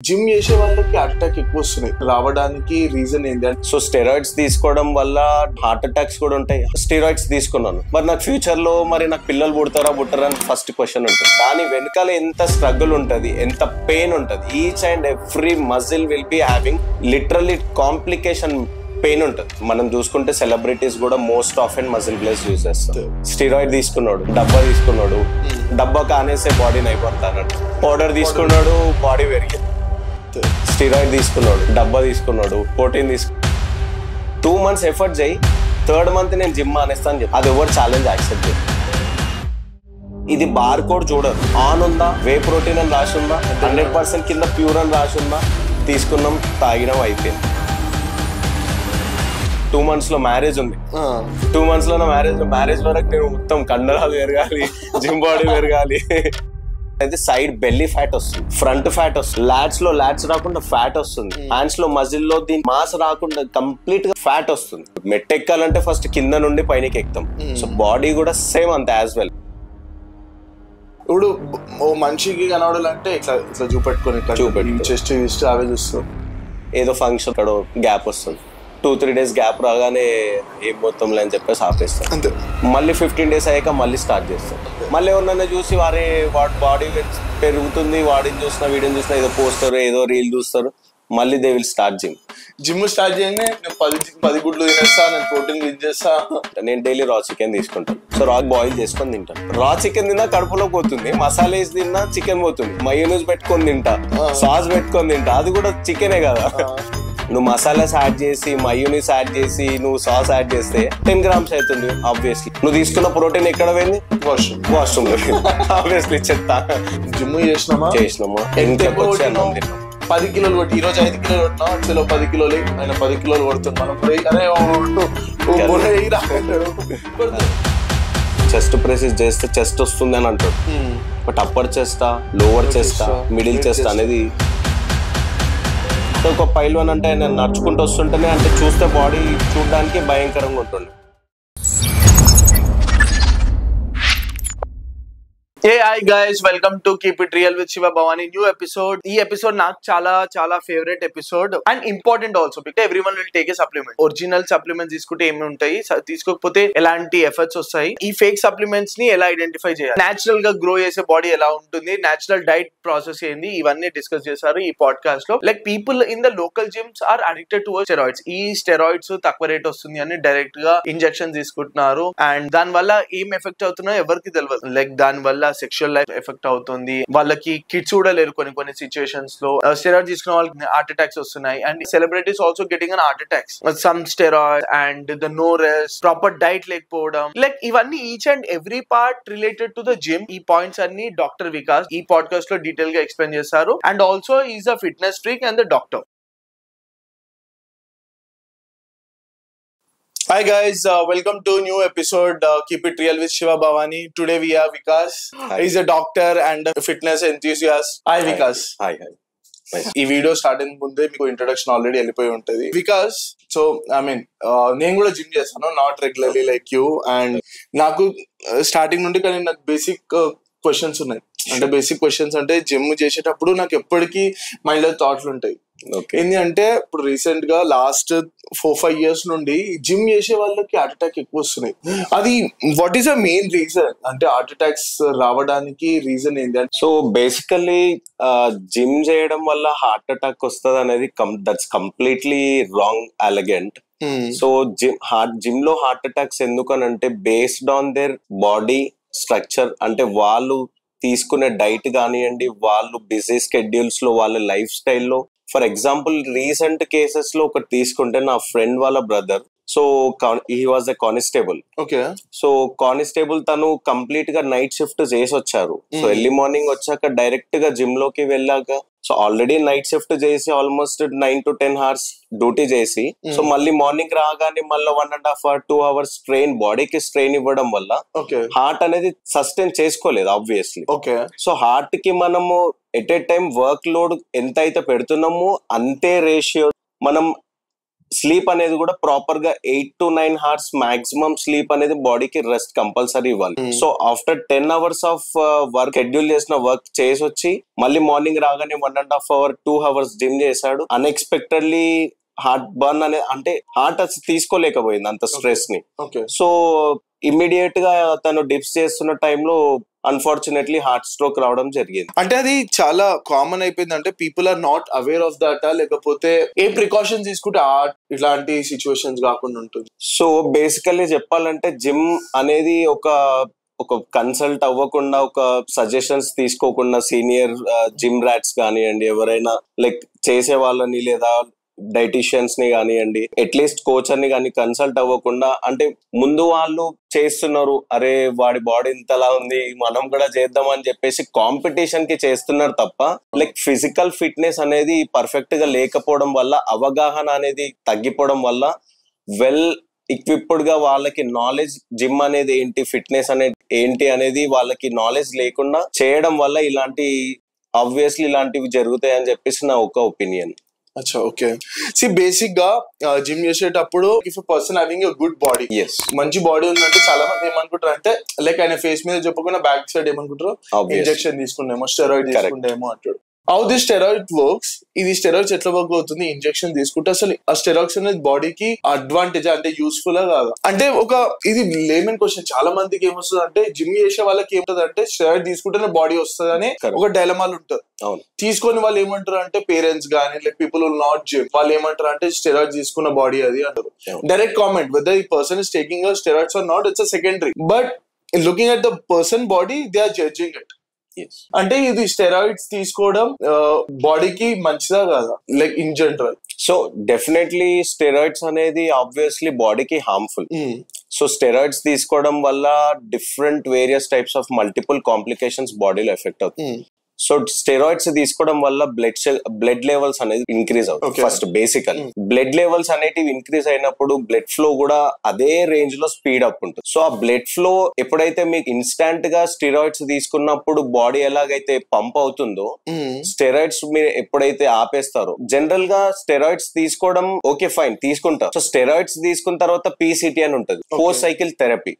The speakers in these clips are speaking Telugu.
జిమ్ చేసే వాళ్ళకి హార్ట్ అటాక్ ఎక్కువ వస్తున్నాయి. రావడానికి రీజన్ ఏంటంటే సో స్టెరాయిడ్స్ తీసుకోవడం వల్ల హార్ట్ అటాక్స్ కూడా ఉంటాయి. స్టెరాయిడ్స్ తీసుకున్నాను, మరి నాకు ఫ్యూచర్ లో మరి నాకు పిల్లలు పుడతారా అని ఫస్ట్ క్వశ్చన్ ఉంటుంది. దాని వెనకాల ఎంత స్ట్రగుల్ ఉంటది, ఎంత పెయిన్ ఉంటది. Each and every muscle will be having literally complication pain ఉంటుంది. మనం చూసుకుంటే సెలబ్రిటీస్ కూడా most of and MuscleBlaze use చేస్తారు. స్టెరాయిడ్ తీసుకున్నాడు, డబ్బా తీసుకున్నాడు, డబ్బా కానేసే బాడీని అయిపోతాడు. పౌడర్ తీసుకున్నాడు, బాడీ పెరిగింది. స్టెరాయిడ్ తీసుకున్నాడు, డబ్బా తీసుకున్నాడు, ప్రోటీన్ తీసుకున్నాడు. 2 months ఎఫర్ట్ చేయి, 3rd month నేను జిమ్ మానేస్తాను చెప్పి అది ఎవరు ఛాలెంజ్ యాక్సెప్ట్ చేయాలి. ఇది బార్ కోడ్ చూడదు. ఆన్ ఉందా, వే ప్రోటీన్ అని రాసి ఉందా, 100% కింద ప్యూర్ అని రాసి ఉందా, తీసుకున్నాం, తాగినాం, అయిపోయింది. 2 months లో మ్యారేజ్ ఉంది. 2 months లో మ్యారేజ్ వరకు నేను మొత్తం కండరాలు పెరగాలి, జిమ్ బాడీ పెరగాలి. అయితే సైడ్ బెల్లీ ఫ్యాట్ వస్తుంది, ఫ్రంట్ ఫ్యాట్ వస్తుంది, లాట్స్ రాకుండా ఫ్యాట్ వస్తుంది, హ్యాండ్స్ లో మజిల్ లో దీని మాస్ రాకుండా కంప్లీట్ గా ఫ్యాట్ వస్తుంది. మెట్ ఎక్కాలంటే ఫస్ట్ కింద నుండి పైనకి ఎక్కుతాం. సో బాడీ కూడా సేమ్ అంత యాజ్ వెల్. ఇప్పుడు ఓ మనిషికి కనబడాలంటే ఇట్లా ఇట్లా చూపెట్టుకొని చెస్ట్ అవే చూస్తాం. ఏదో ఫంక్షన్ అక్కడ గ్యాప్ వస్తుంది, 2-3 days గ్యాప్ రాగానే ఏం మొత్తంలో అని చెప్పేసి ఆపేస్తాం. అంతే. మళ్ళీ 15 days అయ్యాక మళ్ళీ స్టార్ట్ చేస్తాం. మళ్ళీ ఎవరినైనా చూసి వాడి బాడీ పెరుగుతుంది, వాడిని చూసినా వీడిని చూసినా ఏదో పోస్తారు, ఏదో రీల్ చూస్తారు, మళ్ళీ they will start gym start చేయగానే నేను 10 గుడ్లు తినేస్తా, నేను ప్రోటీన్ యూజ్ చేస్తా. నేను డైలీ రా చికెన్ తీసుకుంటాను. సో రా బాయిల్ చేసుకొని తింటాను. రా చికెన్ తిన్నా కడుపులో పోతుంది, మసాలా వేసి తిన్నా చికెన్ పోతుంది, మయోనీస్ పెట్టుకొని తింటా, సాస్ పెట్టుకొని తింటా, అది కూడా చికెనే కదా. నువ్వు మసాలాస్ యాడ్ చేసి, మయోనీస్ యాడ్ చేసి, నువ్వు సాస్ యాడ్ చేస్తే 10 grams అవుతుంది. ఆబ్వియస్లీ నువ్వు తీసుకున్న ప్రోటీన్ ఎక్కడ పోయింది? వాష్రూమ్ లో. ఆబ్వియస్లీ చెత్త. జిమ్ చేసినామా ఇంట్లోకి వచ్చి అన్నం తిన్నాం. 10 kilos కొట్టి, ఈరోజు 5 kilos కొట్టినా, చలో 10 kilos ఆయన 10 kilos కొడుతున్నాం. చెస్ట్ ప్రెసెస్ చేస్తే చెస్ట్ వస్తుంది అని అంటాడు. బట్ అప్పర్ చెస్టా, లోవర్ చెస్టా, మిడిల్ చెస్ట్ అనేది ఒక పైల్వాన్ అంటే నేను నడుచుకుంటూ వస్తుంటేనే అంటే చూస్తే బాడీ చూడడానికి భయంకరంగా ఉంటుంది. Hey, hi guys, welcome to Keep It Real with Shiva Bhavani. New episode. ఈ ఎపిసోడ్ నాకు చాలా favourite episode and important also because everyone will take a supplement. Original supplements తీసుకుంటే ఏమి ఉంటాయి, తీసుకోకపోతే ఎలాంటి ఎఫెక్ట్స్ వస్తాయి, ఈ ఫేక్ సప్లిమెంట్స్ ని ఎలా ఐడెంటిఫై చేయాలి, నేచురల్ గా గ్రో చేసే బాడీ ఎలా ఉంటుంది, నేచురల్ డైట్ ప్రాసెస్ ఏంది, ఇవన్నీ డిస్కస్ చేశారు ఈ పాడ్కాస్ట్ లో. Like people in the local gyms are addicted to steroids. ఈ స్టెరాయిడ్స్ తక్కువ రేట్ వస్తుంది అని డైరెక్ట్ గా ఇంజెక్షన్ తీసుకుంటున్నారు అండ్ దాని వల్ల ఏం ఎఫెక్ట్ అవుతున్నాయో ఎవరికి తెలియదు. లైక్ దాని వల్ల సెక్షువల్ లైఫ్ ఎఫెక్ట్ అవుతుంది, వాళ్ళకి కిడ్స్ కూడా లేరు కొన్ని సిచ్యువేషన్స్ లో. స్టెరాయిడ్ తీసుకున్న వాళ్ళకి హార్ట్ అటాక్స్ వస్తున్నాయి and celebrities also getting on heart attacks. Some steroid and the no rest, proper diet లేకపోవడం, లైక్ ఇవన్నీ each and every part related to the gym. ఈ పాయింట్స్ అన్ని డాక్టర్ వికాస్ ఈ పాడ్కాస్ట్ లో డీటెయిల్ గా ఎక్స్ప్లెయిన్ చేస్తారు and also is a fitness freak and the doctor. Hi guys, welcome to new episode Keep It Real with Shiva Bhavani. Today we have Vikas. He's a doctor and a fitness enthusiast. Hi Vikas. Hi. ఈ వీడియో స్టార్ట్ అయిన ముందే మీకు ఇంట్రొడక్షన్ ఆల్రెడీ వెళ్ళిపోయి ఉంటది. వికాస్, సో ఐ మీన్ నేను కూడా జిమ్ చేస్తాను, not regularly like you. And నాకు స్టార్టింగ్ నుండి కానీ నాకు బేసిక్ క్వశ్చన్స్ ఉన్నాయి. అంటే బేసిక్ క్వశ్చన్స్ అంటే జిమ్ చేసేటప్పుడు నాకు ఎప్పటికీ మైండ్ లో థాట్లు ఉంటాయి. ఏంటి అంటే ఇప్పుడు రీసెంట్ గా లాస్ట్ 4-5 years నుండి జిమ్ చేసే వాళ్ళకి హార్ట్ అటాక్ ఎక్కువ వస్తున్నాయి. అది what is the main reason? అంటే హార్ట్ అటాక్స్ రావడానికి రీజన్ ఏంటి? సో బేసికల్లీ జిమ్ చేయడం వల్ల హార్ట్ అటాక్ వస్తుంది అనేది దట్స్ కంప్లీట్లీ రాంగ్ అలగెంట్. సో జిమ్ లో హార్ట్ అటాక్స్ ఎందుకనంటే based on their body structure, అంటే వాళ్ళు తీసుకునే డైట్ కానివ్వండి, వాళ్ళు బిజీ స్కెడ్యూల్స్ లో, వాళ్ళ లైఫ్ స్టైల్లో. ఫర్ ఎగ్జాంపుల్ రీసెంట్ కేసెస్ లో ఒకటి తీసుకుంటే నా ఫ్రెండ్ వాళ్ళ brother, so he was a constable. Okay. So constable తను కంప్లీట్ గా నైట్ షిఫ్ట్ చేసి వచ్చారు. సో ఎర్లీ మార్నింగ్ వచ్చాక డైరెక్ట్ గా జిమ్ లోకి వెళ్ళాక, సో ఆల్రెడీ నైట్ షిఫ్ట్ చేసి ఆల్మోస్ట్ 9 to 10 hours డ్యూటీ చేసి, సో మళ్ళీ మార్నింగ్ రాగానే మళ్ళీ 1.5 or 2 hours స్ట్రెయిన్, బాడీకి స్ట్రెయిన్ ఇవ్వడం వల్ల హార్ట్ అనేది సస్టైన్ చేసుకోలేదు ఆబ్వియస్లీ. సో హార్ట్ కి మనము at a time work load ఎంత అయితే పెడుతున్నామో అంతే రేషియో మనం స్లీప్ అనేది కూడా ప్రాపర్ గా 8 to 9 hours మాక్సిమం స్లీప్ అనేది బాడీకి రెస్ట్ కంపల్సరీ ఇవ్వాలి. So after 10 hours of work schedule చేసిన వర్క్ చేసి వచ్చి మళ్ళీ మార్నింగ్ రాగానే 1.5 hour 2 hours జిమ్ చేశాడు. అన్ఎక్స్పెక్టెడ్లీ హార్ట్ బర్న్ అనే అంటే హార్ట్ అసలు తీసుకోలేకపోయింది అంత స్ట్రెస్ ని. సో ఇమ్మీడియట్ గా తను డిప్స్ చేస్తున్న టైంలో అన్ఫార్చునేట్లీ హార్ట్ స్ట్రోక్ రావడం జరిగింది. అంటే అది చాలా కామన్ అయిపోయింది. అంటే people are not aware of that, లేకపోతే ఏ ప్రికాషన్స్ తీసుకుంటే ఇలాంటి సిచ్యువేషన్స్ కాకుండా ఉంటుంది. సో బేసికల్లీ చెప్పాలంటే జిమ్ అనేది ఒక కన్సల్ట్ అవ్వకుండా, ఒక సజెషన్స్ తీసుకోకుండా సీనియర్ జిమ్ ర్యాట్స్ కానివ్వండి, ఎవరైనా లైక్ చేసే వాళ్ళని లేదా డైటీషియన్స్ ని కానివ్వండి, అట్లీస్ట్ కోచర్ ని కానీ కన్సల్ట్ అవ్వకుండా, అంటే ముందు వాళ్ళు చేస్తున్నారు, అరే వాడి బాడీ ఇంతలా ఉంది మనం కూడా చేద్దాం అని చెప్పేసి కాంపిటీషన్ కి చేస్తున్నారు తప్ప లైక్ ఫిజికల్ ఫిట్నెస్ అనేది పర్ఫెక్ట్ గా లేకపోవడం వల్ల, అవగాహన అనేది తగ్గిపోవడం వల్ల, వెల్ ఎక్విప్డ్ గా వాళ్ళకి నాలెడ్జ్ జిమ్ అనేది ఏంటి, ఫిట్నెస్ అనేది ఏంటి అనేది వాళ్ళకి నాలెడ్జ్ లేకుండా చేయడం వల్ల ఆబ్వియస్లీ ఇలాంటివి జరుగుతాయి అని చెప్పేసి నా ఒక ఒపీనియన్. అచ్చా, ఓకే. సి బేసిక్ గా జిమ్ చేసేటప్పుడు if person having a good body, మంచి బాడీ ఉందంటే చాలా మంది ఏమనుకుంటారు అంటే లైక్ ఆయన ఫేస్ మీద చెప్పకుండా బ్యాక్ సైడ్ ఏమనుకుంటారు, ఇంజెక్షన్ తీసుకుంటేమో, స్టెరాయిడ్ తీసుకుంటేమో అంటాడు. హౌ ది స్టెరాయిడ్ వర్క్స్, ఇది స్టెరాయిడ్స్ ఎట్లా వర్క్ అవుతుంది, ఇంజెక్షన్ తీసుకుంటే అసలు ఆ స్టెరాయిడ్స్ అనేది బాడీకి అడ్వాంటేజ్ అంటే యూస్ఫుల్ కాదు అంటే ఇది లేమన్ క్వశ్చన్. చాలా మందికి ఏమొస్తుంది అంటే జిమ్ చేసే వాళ్ళకి ఏముంటది అంటే స్టెరాయిడ్ తీసుకుంటేనే బాడీ వస్తుంది అని ఒక డైలమాలు ఉంటుంది. తీసుకొని వాళ్ళు ఏమంటారు అంటే పేరెంట్స్ గానీ లైక్ పీపుల్ నాట్ జిమ్ వాళ్ళు ఏమంటారు అంటే స్టెరాయిడ్ తీసుకున్న బాడీ అది అంటారు. డైరెక్ట్ కామెంట్ వెదర్ ఈ person is taking steroids or not, it's a secondary, but looking at the person body they are judging it. అంటే ఇది స్టెరాయిడ్స్ తీసుకోవడం బాడీకి మంచిదా కాదా like in general? So definitely steroids అనేది ఆబ్వియస్లీ బాడీకి హార్మ్ఫుల్. సో స్టెరాయిడ్స్ తీసుకోవడం వల్ల different various types of multiple complications బాడీలో ఎఫెక్ట్ అవుతుంది. సో స్టెరాయిడ్స్ తీసుకోవడం వల్ల బ్లడ్ లెవెల్స్ అనేది ఇంక్రీజ్ అవుతుంది. ఫస్ట్ బేసికల్ బ్లడ్ లెవెల్స్ అనేటివి ఇంక్రీజ్ అయినప్పుడు బ్లడ్ ఫ్లో కూడా అదే రేంజ్ లో స్పీడ్ అప్ ఉంటుంది. సో ఆ బ్లడ్ ఫ్లో ఎప్పుడైతే మీకు ఇన్స్టాంట్ గా స్టెరాయిడ్స్ తీసుకున్నప్పుడు బాడీ ఎలాగైతే పంప్ అవుతుందో, స్టెరాయిడ్స్ మీరు ఎప్పుడైతే ఆపేస్తారో, జనరల్ గా స్టెరాయిడ్స్ తీసుకోవడం ఓకే ఫైన్ తీసుకుంటారు. సో స్టెరాయిడ్స్ తీసుకున్న తర్వాత పీసీటీ అని ఉంటుంది, post cycle therapy.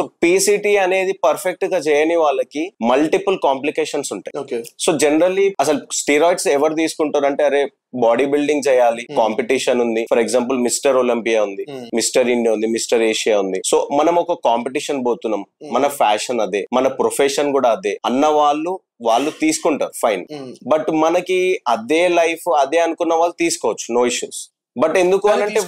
So PCT అనేది పర్ఫెక్ట్ గా చేయని వాళ్ళకి మల్టిపుల్ కాంప్లికేషన్స్ ఉంటాయి. సో జనరల్లీ అసలు స్టెరాయిడ్స్ ఎవరు తీసుకుంటారు అంటే అరే బాడీ బిల్డింగ్ చేయాలి, కాంపిటీషన్ ఉంది, ఫర్ ఎగ్జాంపుల్ మిస్టర్ ఒలింపియా ఉంది, మిస్టర్ ఇండియా ఉంది, మిస్టర్ ఏషియా ఉంది. సో మనం ఒక కాంపిటీషన్ పోతున్నాం, మన ఫ్యాషన్ అదే, మన ప్రొఫెషన్ కూడా అదే అన్న వాళ్ళు తీసుకుంటారు ఫైన్. బట్ మనకి అదే లైఫ్ అదే అనుకున్న వాళ్ళు తీసుకోవచ్చు, నో ఇష్యూస్. బట్ ఎందుకు అంటే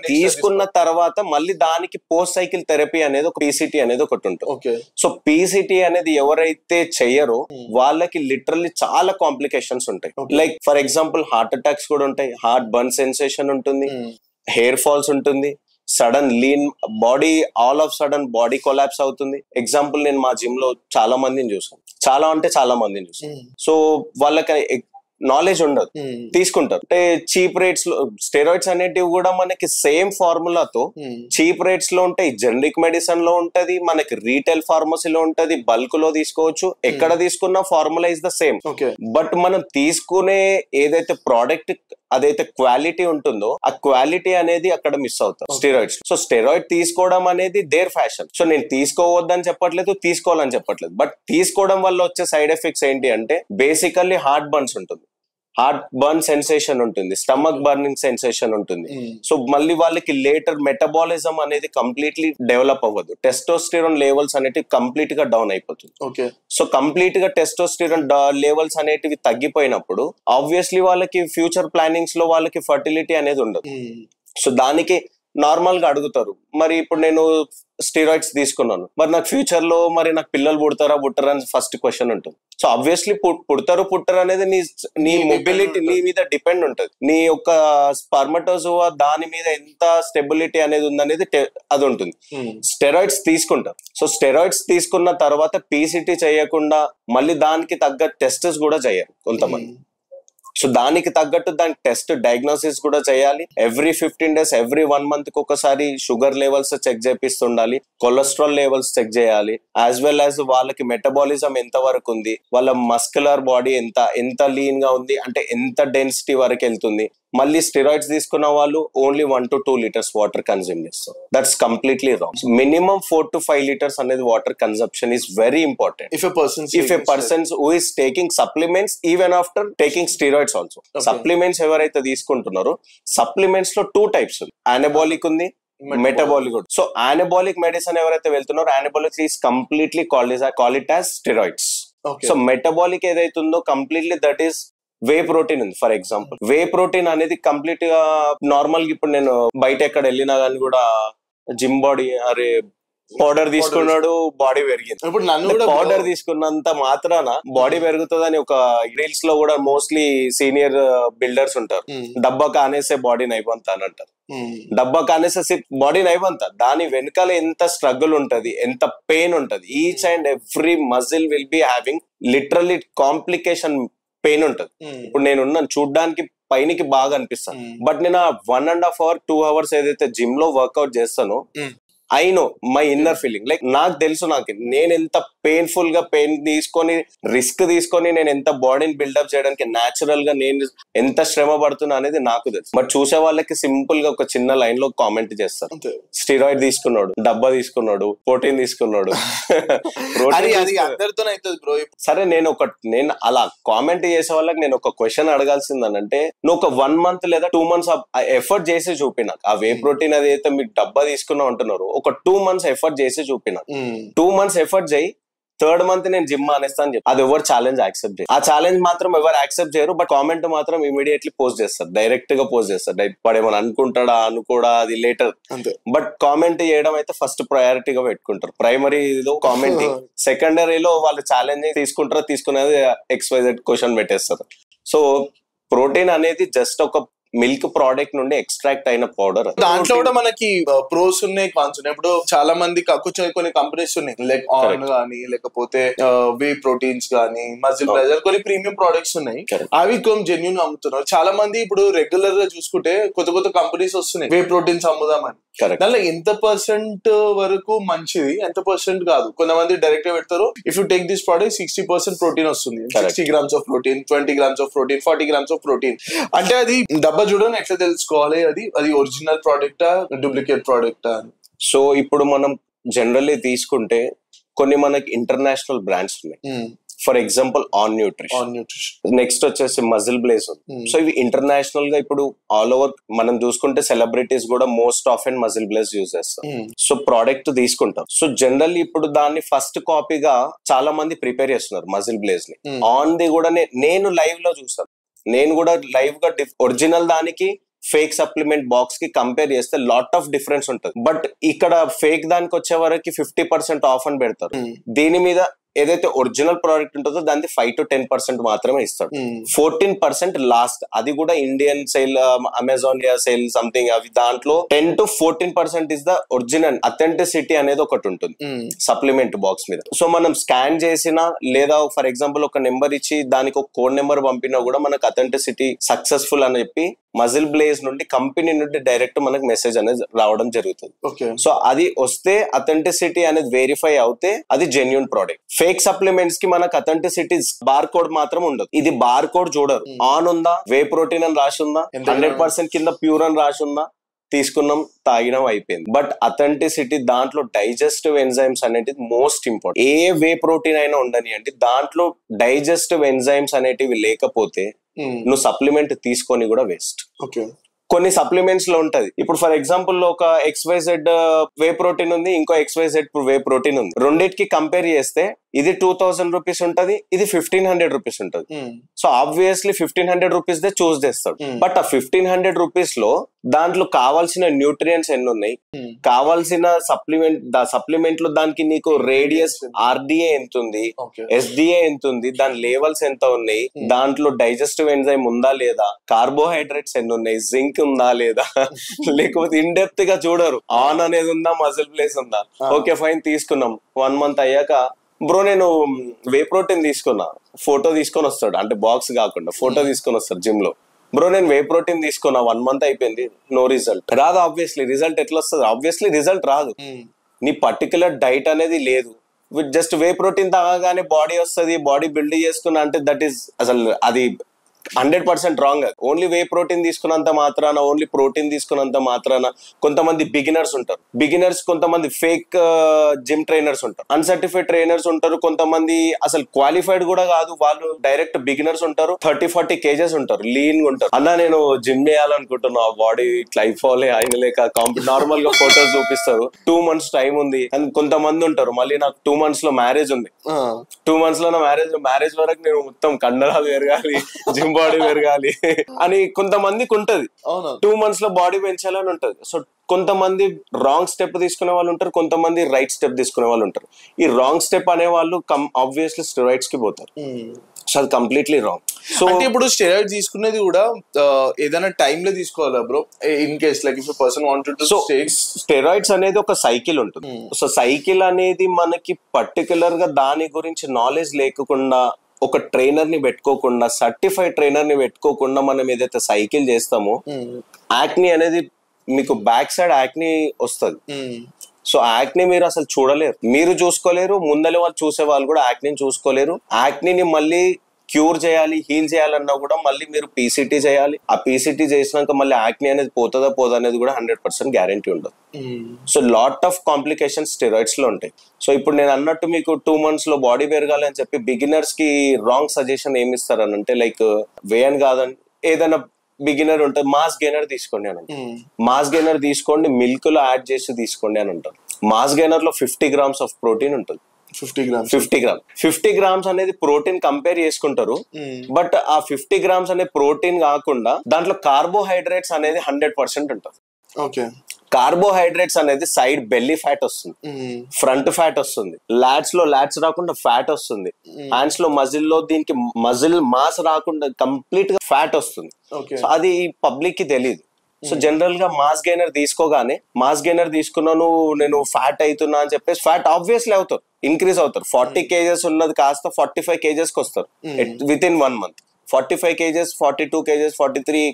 తీసుకున్న తర్వాత మళ్ళీ దానికి పోస్ట్ సైకిల్ థెరపీ అనేది ఒక పీసీటీ అనేది ఒకటి ఉంటుంది. సో పీసీటీ అనేది ఎవరైతే చెయ్యరో వాళ్ళకి లిటరల్లీ చాలా కాంప్లికేషన్స్ ఉంటాయి. Like for example heart attacks కూడా ఉంటాయి, హార్ట్ బర్న్ సెన్సేషన్ ఉంటుంది, హెయిర్ ఫాల్స్ ఉంటుంది, sudden lean body, all of sudden body collapse అవుతుంది. ఎగ్జాంపుల్ నేను మా జిమ్ లో చాలా మందిని చూసాను, చాలా మందిని చూసాను. సో వాళ్ళకి నాలెడ్జ్ ఉండదు, తీసుకుంటారు. అంటే చీప్ రేట్స్ లో స్టెరాయిడ్స్ అనేటివి కూడా మనకి సేమ్ ఫార్ములాతో చీప్ రేట్స్ లో ఉంటాయి, జనరిక్ మెడిసిన్ లో ఉంటది, మనకి రీటైల్ ఫార్మసీలో ఉంటది, బల్క్ లో తీసుకోవచ్చు, ఎక్కడ తీసుకున్న formula is the same. But మనం తీసుకునే ఏదైతే ప్రోడక్ట్ అదైతే క్వాలిటీ ఉంటుందో ఆ క్వాలిటీ అనేది అక్కడ మిస్ అవుతాం స్టెరాయిడ్స్. సో స్టెరాయిడ్ తీసుకోవడం అనేది దేర్ ఫ్యాషన్. సో నేను తీసుకోవద్దని చెప్పట్లేదు, తీసుకోవాలని చెప్పట్లేదు, బట్ తీసుకోవడం వల్ల వచ్చే సైడ్ ఎఫెక్ట్స్ ఏంటి అంటే బేసికల్లీ హార్ట్ బర్న్స్ ఉంటుంది, హార్ట్ బర్న్ సెన్సేషన్ ఉంటుంది, స్టమక్ బర్నింగ్ సెన్సేషన్ ఉంటుంది. సో మళ్ళీ వాళ్ళకి లేటర్ మెటబాలిజం అనేది కంప్లీట్లీ డెవలప్ అవ్వదు, టెస్టోస్టెరాన్ లెవెల్స్ అనేటివి కంప్లీట్ గా డౌన్ అయిపోతుంది. సో కంప్లీట్ గా టెస్టోస్టెరాన్ లెవెల్స్ అనేటివి తగ్గిపోయినప్పుడు ఆబ్వియస్లీ వాళ్ళకి ఫ్యూచర్ ప్లానింగ్స్ లో వాళ్ళకి ఫర్టిలిటీ అనేది ఉండదు. సో దానికి నార్మల్ గా అడుగుతారు, మరి ఇప్పుడు నేను స్టెరాయిడ్స్ తీసుకున్నాను, మరి నాకు ఫ్యూచర్ లో మరి నాకు పిల్లలు పుడతారా అని ఫస్ట్ క్వశ్చన్ ఉంటుంది. సో ఆబ్వియస్లీ పుట్టరు అనేది నీ మొబిలిటీ నీ మీద డిపెండ్ ఉంటుంది, నీ యొక్క స్పర్మటోజోవా దాని మీద ఎంత స్టెబిలిటీ అనేది ఉందనేది అది ఉంటుంది. స్టెరాయిడ్స్ తీసుకుంటారు. సో స్టెరాయిడ్స్ తీసుకున్న తర్వాత పీసీటీ చేయకుండా మళ్ళీ దానికి తగ్గ టెస్ట్స్ కూడా చేయరు కొంతమంది. సో దానికి తగ్గట్టు దానికి టెస్ట్ డయాగ్నోసిస్ కూడా చేయాలి. ఎవ్రీ 15 days, ఎవ్రీ 1 month కి ఒకసారి షుగర్ లెవెల్స్ చెక్ చేపిస్తుండాలి, కొలెస్ట్రాల్ లెవెల్స్ చెక్ చేయాలి, యాజ్ వెల్ యాజ్ వాళ్ళకి మెటబాలిజం ఎంత వరకు ఉంది, వాళ్ళ మస్కులర్ బాడీ ఎంత లీన్ గా ఉంది అంటే ఎంత డెన్సిటీ వరకు వెళ్తుంది, మళ్ళీ స్టెరాయిడ్స్ తీసుకున్న వాళ్ళు only 1 to 2 liters water consume చేస్తారు. That's completely wrong. Minimum 4 to 5 liters అనేది water consumption is very important if a person who is taking supplements even after taking steroids also. Supplements ఎవరైతే తీసుకుంటున్నారో సప్లిమెంట్స్ లో 2 types ఉంది. అనబాలిక్ ఉంది, మెటబాలిక్ ఉంది. సో అనబాలిక్ మెడిసిన్ ఎవరైతే వెళ్తున్నారో anabolic is completely call it as steroids. So metabolic ఏదైతే ఉందో completely that is whey protein ఉంది. ఫర్ ఎగ్జాంపుల్ వే ప్రోటీన్ అనేది కంప్లీట్ గా నార్మల్ గా ఇప్పుడు నేను బయట ఎక్కడ వెళ్ళినా కానీ కూడా జిమ్ బాడీ అరే పౌడర్ తీసుకున్నాడు బాడీ పెరిగింది. ఇప్పుడు నన్ను కూడా పౌడర్ తీసుకున్నంత మాత్రాన బాడీ పెరుగుతుందని ఒక రీల్స్ లో కూడా మోస్ట్లీ సీనియర్ బిల్డర్స్ ఉంటారు. డబ్బా కానేసే బాడీ నైబంత అని అంటారు. డబ్బా కానేసే బాడీ నైబంత. దాని వెనకాల ఎంత స్ట్రగుల్ ఉంటది, ఎంత పెయిన్ ఉంటది. Each and every muscle will be having literally complication pain ఉంటది. ఇప్పుడు నేనున్నాను చూడ్డానికి పైనకి బాగా అనిపిస్తాను, బట్ నేను 1.5 hour 2 hours ఏదైతే జిమ్ లో వర్కౌట్ చేస్తానో I know my inner feeling. Like నాకు తెలుసు నేను ఎంత పెయిన్ఫుల్ గా పెయిన్ తీసుకొని రిస్క్ తీసుకొని నేను ఎంత బాడీని బిల్డప్ చేయడానికి న్యాచురల్ గా నేను ఎంత శ్రమ పడుతున్నా అనేది నాకు తెలుసు. బట్ చూసే వాళ్ళకి సింపుల్ గా ఒక చిన్న లైన్ లో కామెంట్ చేస్తారు, స్టెరాయిడ్ తీసుకున్నాడు, డబ్బా తీసుకున్నాడు, ప్రోటీన్ తీసుకున్నాడు. సరే నేను అలా కామెంట్ చేసే వాళ్ళకి నేను ఒక క్వశ్చన్ అడగాల్సిందనంటే, నువ్వు ఒక 1 month లేదా 2 months ఎఫర్ట్ చేసి చూపినా ఆ వే ప్రోటీన్ అదైతే మీకు డబ్బా తీసుకున్నావు అంటున్నారు, ఒక 2 months ఎఫర్ట్ చేసి చూపినా. 2 months ఎఫర్ట్ చేయి, 3rd month నేను జిమ్ అనేస్తా అని చెప్పి అది ఎవరు ఛాలెంజ్ యాక్సెప్ట్ చేయరు. ఆ ఛాలెంజ్ మాత్రం ఎవరు యాక్సెప్ట్ చేయరు. బట్ కామెంట్ మాత్రం ఇమీడియట్లీ పోస్ట్ చేస్తారు, డైరెక్ట్ గా పోస్ట్ చేస్తారు. వాడు ఏమైనా అనుకుంటాడా అనుకోడా అది లేటర్. బట్ కామెంట్ చేయడం అయితే ఫస్ట్ ప్రయారిటీగా పెట్టుకుంటారు. ప్రైమరీలో కామెంటింగ్, సెకండరీలో వాళ్ళు ఛాలెంజ్ తీసుకునేది XYZ క్వశ్చన్ పెట్టేస్తారు. సో ప్రోటీన్ అనేది జస్ట్ ఒక మిల్క్ ప్రోడక్ట్ నుండి ఎక్స్ట్రాక్ట్ అయిన పౌడర్. దాంట్లో కూడా మనకి ప్రోస్ ఉన్నాయి, కాన్స్ ఉన్నాయి. ఇప్పుడు చాలా మంది కొన్ని కంపెనీస్ ఉన్నాయి, లైక్ ఆన్ గానీ లేకపోతే వే ప్రోటీన్స్ గానీ మజిల్ ప్రెజర్ కొన్ని ప్రీమియం ప్రొడక్ట్స్ ఉన్నాయి. అవి కొంచెం జెన్యూన్ అమ్ముతున్నారు. చాలా మంది ఇప్పుడు రెగ్యులర్ గా చూసుకుంటే కొత్త కంపెనీస్ వస్తున్నాయి వే ప్రోటీన్స్ అమ్ముదామని. దానిలో ఎంత % వరకు మంచిది, ఎంత % కాదు. కొంతమంది డైరెక్ట్ గా పెడతారు, if you take this product 60% protein వస్తుంది, 60 grams of protein, 20 grams of protein, 40 grams of protein. అంటే అది డబ్బా చూడని ఎట్లా తెలుసుకోవాలి అది ఒరిజినల్ ప్రోడక్టా డూప్లికేట్ ప్రోడక్టా అని. సో ఇప్పుడు మనం జనరల్లీ తీసుకుంటే కొన్ని మనకి ఇంటర్నేషనల్ బ్రాండ్స్ ఉన్నాయి. For example on nutrition, next వచ్చేసి మజిల్ బ్లేజ్. సో ఇవి ఇంటర్నేషనల్ గా ఇప్పుడు ఆల్ ఓవర్ మనం చూసుకుంటే సెలబ్రిటీస్ కూడా most of and muscle blaze use చేస్తారు. సో ప్రోడక్ట్ తీసుకుంటాం. సో జనరల్లీ ఇప్పుడు దాన్ని ఫస్ట్ కాపీగా చాలా మంది ప్రిపేర్ చేస్తున్నారు మజిల్ బ్లేజ్ ని. ఆన్ ది కూడా నేను లైవ్ లో చూసాను. నేను కూడా లైవ్ గా ఒరిజినల్ దానికి ఫేక్ సప్లిమెంట్ బాక్స్ కి కంపేర్ చేస్తే లాట్ ఆఫ్ డిఫరెన్స్ ఉంటుంది. బట్ ఇక్కడ ఫేక్ దానికి వచ్చే వరకు 50% ఆఫ్ అని పెడతారు. దీని మీద ఏదైతే ఒరిజినల్ ప్రోడక్ట్ ఉంటుందో దాన్ని 5 to 10% మాత్రమే ఇస్తాడు. 14% లాస్ట్, అది కూడా Indian sale, Amazon sale something. అవి దాంట్లో 10 to 14% is the original authenticity అనేది ఒకటి ఉంటుంది సప్లిమెంట్ బాక్స్ మీద. సో మనం స్కాన్ చేసినా లేదా ఫర్ ఎగ్జాంపుల్ ఒక నెంబర్ ఇచ్చి దానికి ఒక కోడ్ నెంబర్ పంపినా కూడా మనకు అథెంటిసిటీ సక్సెస్ఫుల్ అని చెప్పి మజిల్ బ్లేజ్ నుండి కంపెనీ నుండి డైరెక్ట్ మనకు మెసేజ్ అనేది రావడం జరుగుతుంది. సో అది వస్తే అథెంటిసిటీ అనేది వెరిఫై అవుతే అది జెన్యూన్ ప్రోడక్ట్. ఫేక్ సప్లిమెంట్స్ కి మనకు అథెంటిసిటీ బార్ కోడ్ మాత్రం ఉండదు. ఇది బార్ కోడ్ చూడరు. ఆన్ ఉందా, వే ప్రోటీన్ అని రాసి ఉందా, 100% కింద ప్యూర్ అని రాసి ఉందా, తీసుకున్నాం తాగినం అయిపోయింది. బట్ అథెంటిసిటీ దాంట్లో డైజెస్టివ్ ఎంజైమ్స్ అనేది మోస్ట్ ఇంపార్టెంట్. ఏ వే ప్రోటీన్ అయినా ఉండని అంటే దాంట్లో డైజెస్టివ్ ఎంజైమ్స్ అనేటివి లేకపోతే నువ్వు సప్లిమెంట్ తీసుకొని కూడా వేస్ట్. కొన్ని సప్లిమెంట్స్ లో ఉంటది. ఇప్పుడు ఫర్ ఎగ్జాంపుల్ ఒక XYZ వే ప్రోటీన్ ఉంది, ఇంకో XYZ వే ప్రోటీన్ ఉంది. రెండింటికి కంపేర్ చేస్తే ఇది 2000 రూపీస్ ఉంటది, ఇది 1500 రూపీస్ ఉంటది. So obviously 1500 rupees they choose చేస్తాడు. బట్ ఆ 1500 రూపీస్ లో దాంట్లో కావాల్సిన న్యూట్రియంట్స్ ఎన్ని ఉన్నాయి, కావాల్సిన సప్లిమెంట్ లో దానికి నీకు రేడియస్ RDA ఎంత ఉంది, SDA ఎంత ఉంది, దాని లెవెల్స్ ఎంత ఉన్నాయి, దాంట్లో డైజెస్టివ్ ఎంజైమ్ ఉందా లేదా, కార్బోహైడ్రేట్స్ ఎన్ని ఉన్నాయి, జింక్ ఉందా లేదా, లేకపోతే ఇన్ డెప్త్ గా చూడరు. ఆన్ అనేది ఉందా, మజిల్ ప్లేస్ ఉందా, ఓకే ఫైన్ తీసుకున్నాం. 1 month అయ్యాక బ్రో నేను వే ప్రోటీన్ తీసుకున్నా, ఫోటో తీసుకొని వస్తాడు. అంటే బాక్స్ కాకుండా ఫోటో తీసుకొని వస్తాడు జిమ్ లో. బ్రో నేను వే ప్రోటీన్ తీసుకున్నా, 1 month అయిపోయింది, నో రిజల్ట్. రాదు. ఆబ్వియస్లీ రిజల్ట్ ఎట్లా వస్తుంది? ఆబ్వియస్లీ రిజల్ట్ రాదు. నీ పర్టికులర్ డైట్ అనేది లేదు. జస్ట్ వే ప్రోటీన్ తాగగానే బాడీ వస్తుంది, బాడీ బిల్డ్ చేసుకున్నా అంటే దట్ ఈస్ అసలు అది 100% రాంగ్. అది ఓన్లీ వే ప్రోటీన్ తీసుకున్నంత మాత్రాన, ఓన్లీ ప్రోటీన్ తీసుకున్నంత మాత్రాన కొంతమంది బిగినర్స్ ఉంటారు. బిగినర్స్ కొంతమంది ఫేక్ జిమ్ ట్రైనర్స్ ఉంటారు, అన్సర్టిఫైడ్ ట్రైనర్స్ ఉంటారు, కొంతమంది అసలు క్వాలిఫైడ్ కూడా కాదు, వాళ్ళు డైరెక్ట్ బిగినర్స్ ఉంటారు, 30-40 kgs ఉంటారు, లీన్ గా ఉంటారు. అన్న నేను జిమ్ చేయాలనుకుంటున్నా, బాడీ ఇట్లా అయిపోలే ఆయన లేక నార్మల్ గా ఫోటోస్ చూపిస్తారు, 2 months టైం ఉంది అని. కొంతమంది ఉంటారు మళ్ళీ నాకు 2 months లో మ్యారేజ్ ఉంది, 2 months లో మ్యారేజ్ వరకు నేను మొత్తం కండరాలు పెరగాలి, జిమ్ బాడీ పెరగాలి అని కొంతమందికి ఉంటది. 2 months లో బాడీ పెంచాలని ఉంటది. సో కొంతమంది రాంగ్ స్టెప్ తీసుకునే వాళ్ళు ఉంటారు, కొంతమంది రైట్ స్టెప్ తీసుకునే వాళ్ళు ఉంటారు. ఈ రాంగ్ స్టెప్ అనే వాళ్ళు ఆబ్వియస్లీ స్టెరాయిడ్స్ కి పోతారు. సో అది కంప్లీట్లీ రాంగ్. సో అంటే ఇప్పుడు స్టెరాయిడ్ తీసుకునేది కూడా ఏదైనా టైమ్ లో తీసుకోవాలా bro, in case like if person wanted to take steroids అనేది ఒక సైకిల్ ఉంటుంది. సో సైకిల్ అనేది మనకి పర్టికులర్ గా దాని గురించి నాలెడ్జ్ లేకుండా, ఒక ట్రైనర్ ని పెట్టుకోకుండా, సర్టిఫైడ్ ట్రైనర్ ని పెట్టుకోకుండా మనం ఏదైతే సైకిల్ చేస్తామో, యాక్ని అనేది మీకు బ్యాక్ సైడ్ యాక్ని వస్తుంది. సో యాక్ని మీరు అసలు చూడలేరు, మీరు చూసుకోలేరు, ముందలి వాళ్ళు చూసే వాళ్ళు కూడా యాక్ని చూసుకోలేరు. యాక్ని మళ్ళీ క్యూర్ చేయాలి, హీల్ చేయాలన్నా కూడా మళ్ళీ మీరు పీసీటీ చేయాలి. ఆ పీసీటీ చేసినాక మళ్ళీ యాక్ని అనేది పోతుందా పోదా అనేది కూడా 100% గ్యారంటీ ఉండదు. So lot of complications steroids లో ఉంటాయి. సో ఇప్పుడు నేను అన్నట్టు మీకు 2 months లో బాడీ పెరగాలి అని చెప్పి బిగినర్స్ కి రాంగ్ సజెషన్ ఏమి ఇస్తారనంటే, లైక్ వే అని కాదని ఏదైనా బిగినర్ ఉంటుంది, మాస్ గెయినర్ తీసుకోండి అని అంటారు. మాస్ గెయినర్ తీసుకోండి, మిల్క్ లో యాడ్ చేసి తీసుకోండి అని అంటారు. మాస్ గెయినర్ లో 50 grams ఆఫ్ ప్రోటీన్ ఉంటుంది. 50 grams అనేది ప్రోటీన్ కంపేర్ చేసుకుంటారు. బట్ ఆ 50 grams అనే ప్రోటీన్ కాకుండా దాంట్లో కార్బోహైడ్రేట్స్ అనేది 100% ఉంటుంది. ఓకే, కార్బోహైడ్రేట్స్ అనేది సైడ్ బెల్లీ ఫ్యాట్ వస్తుంది, ఫ్రంట్ ఫ్యాట్ వస్తుంది, లాట్స్ రాకుండా ఫ్యాట్ వస్తుంది, హ్యాండ్స్ లో మజిల్ లో దీనికి మజిల్ మాస్ రాకుండా కంప్లీట్ గా ఫ్యాట్ వస్తుంది. అది పబ్లిక్ కి తెలియదు. సో జనరల్ గా మాస్ గెయినర్ తీసుకోగానే, మాస్ గెయినర్ తీసుకున్నాను నేను ఫ్యాట్ అవుతున్నా అని చెప్పేసి ఫ్యాట్ ఆబ్వియస్లీ అవుతారు, ఇంక్రీజ్ అవుతారు. 40 kgs ఉన్నది కాస్త 45 kgs కి వస్తారు with in 1 month. 45 kgs, 42 kgs, 43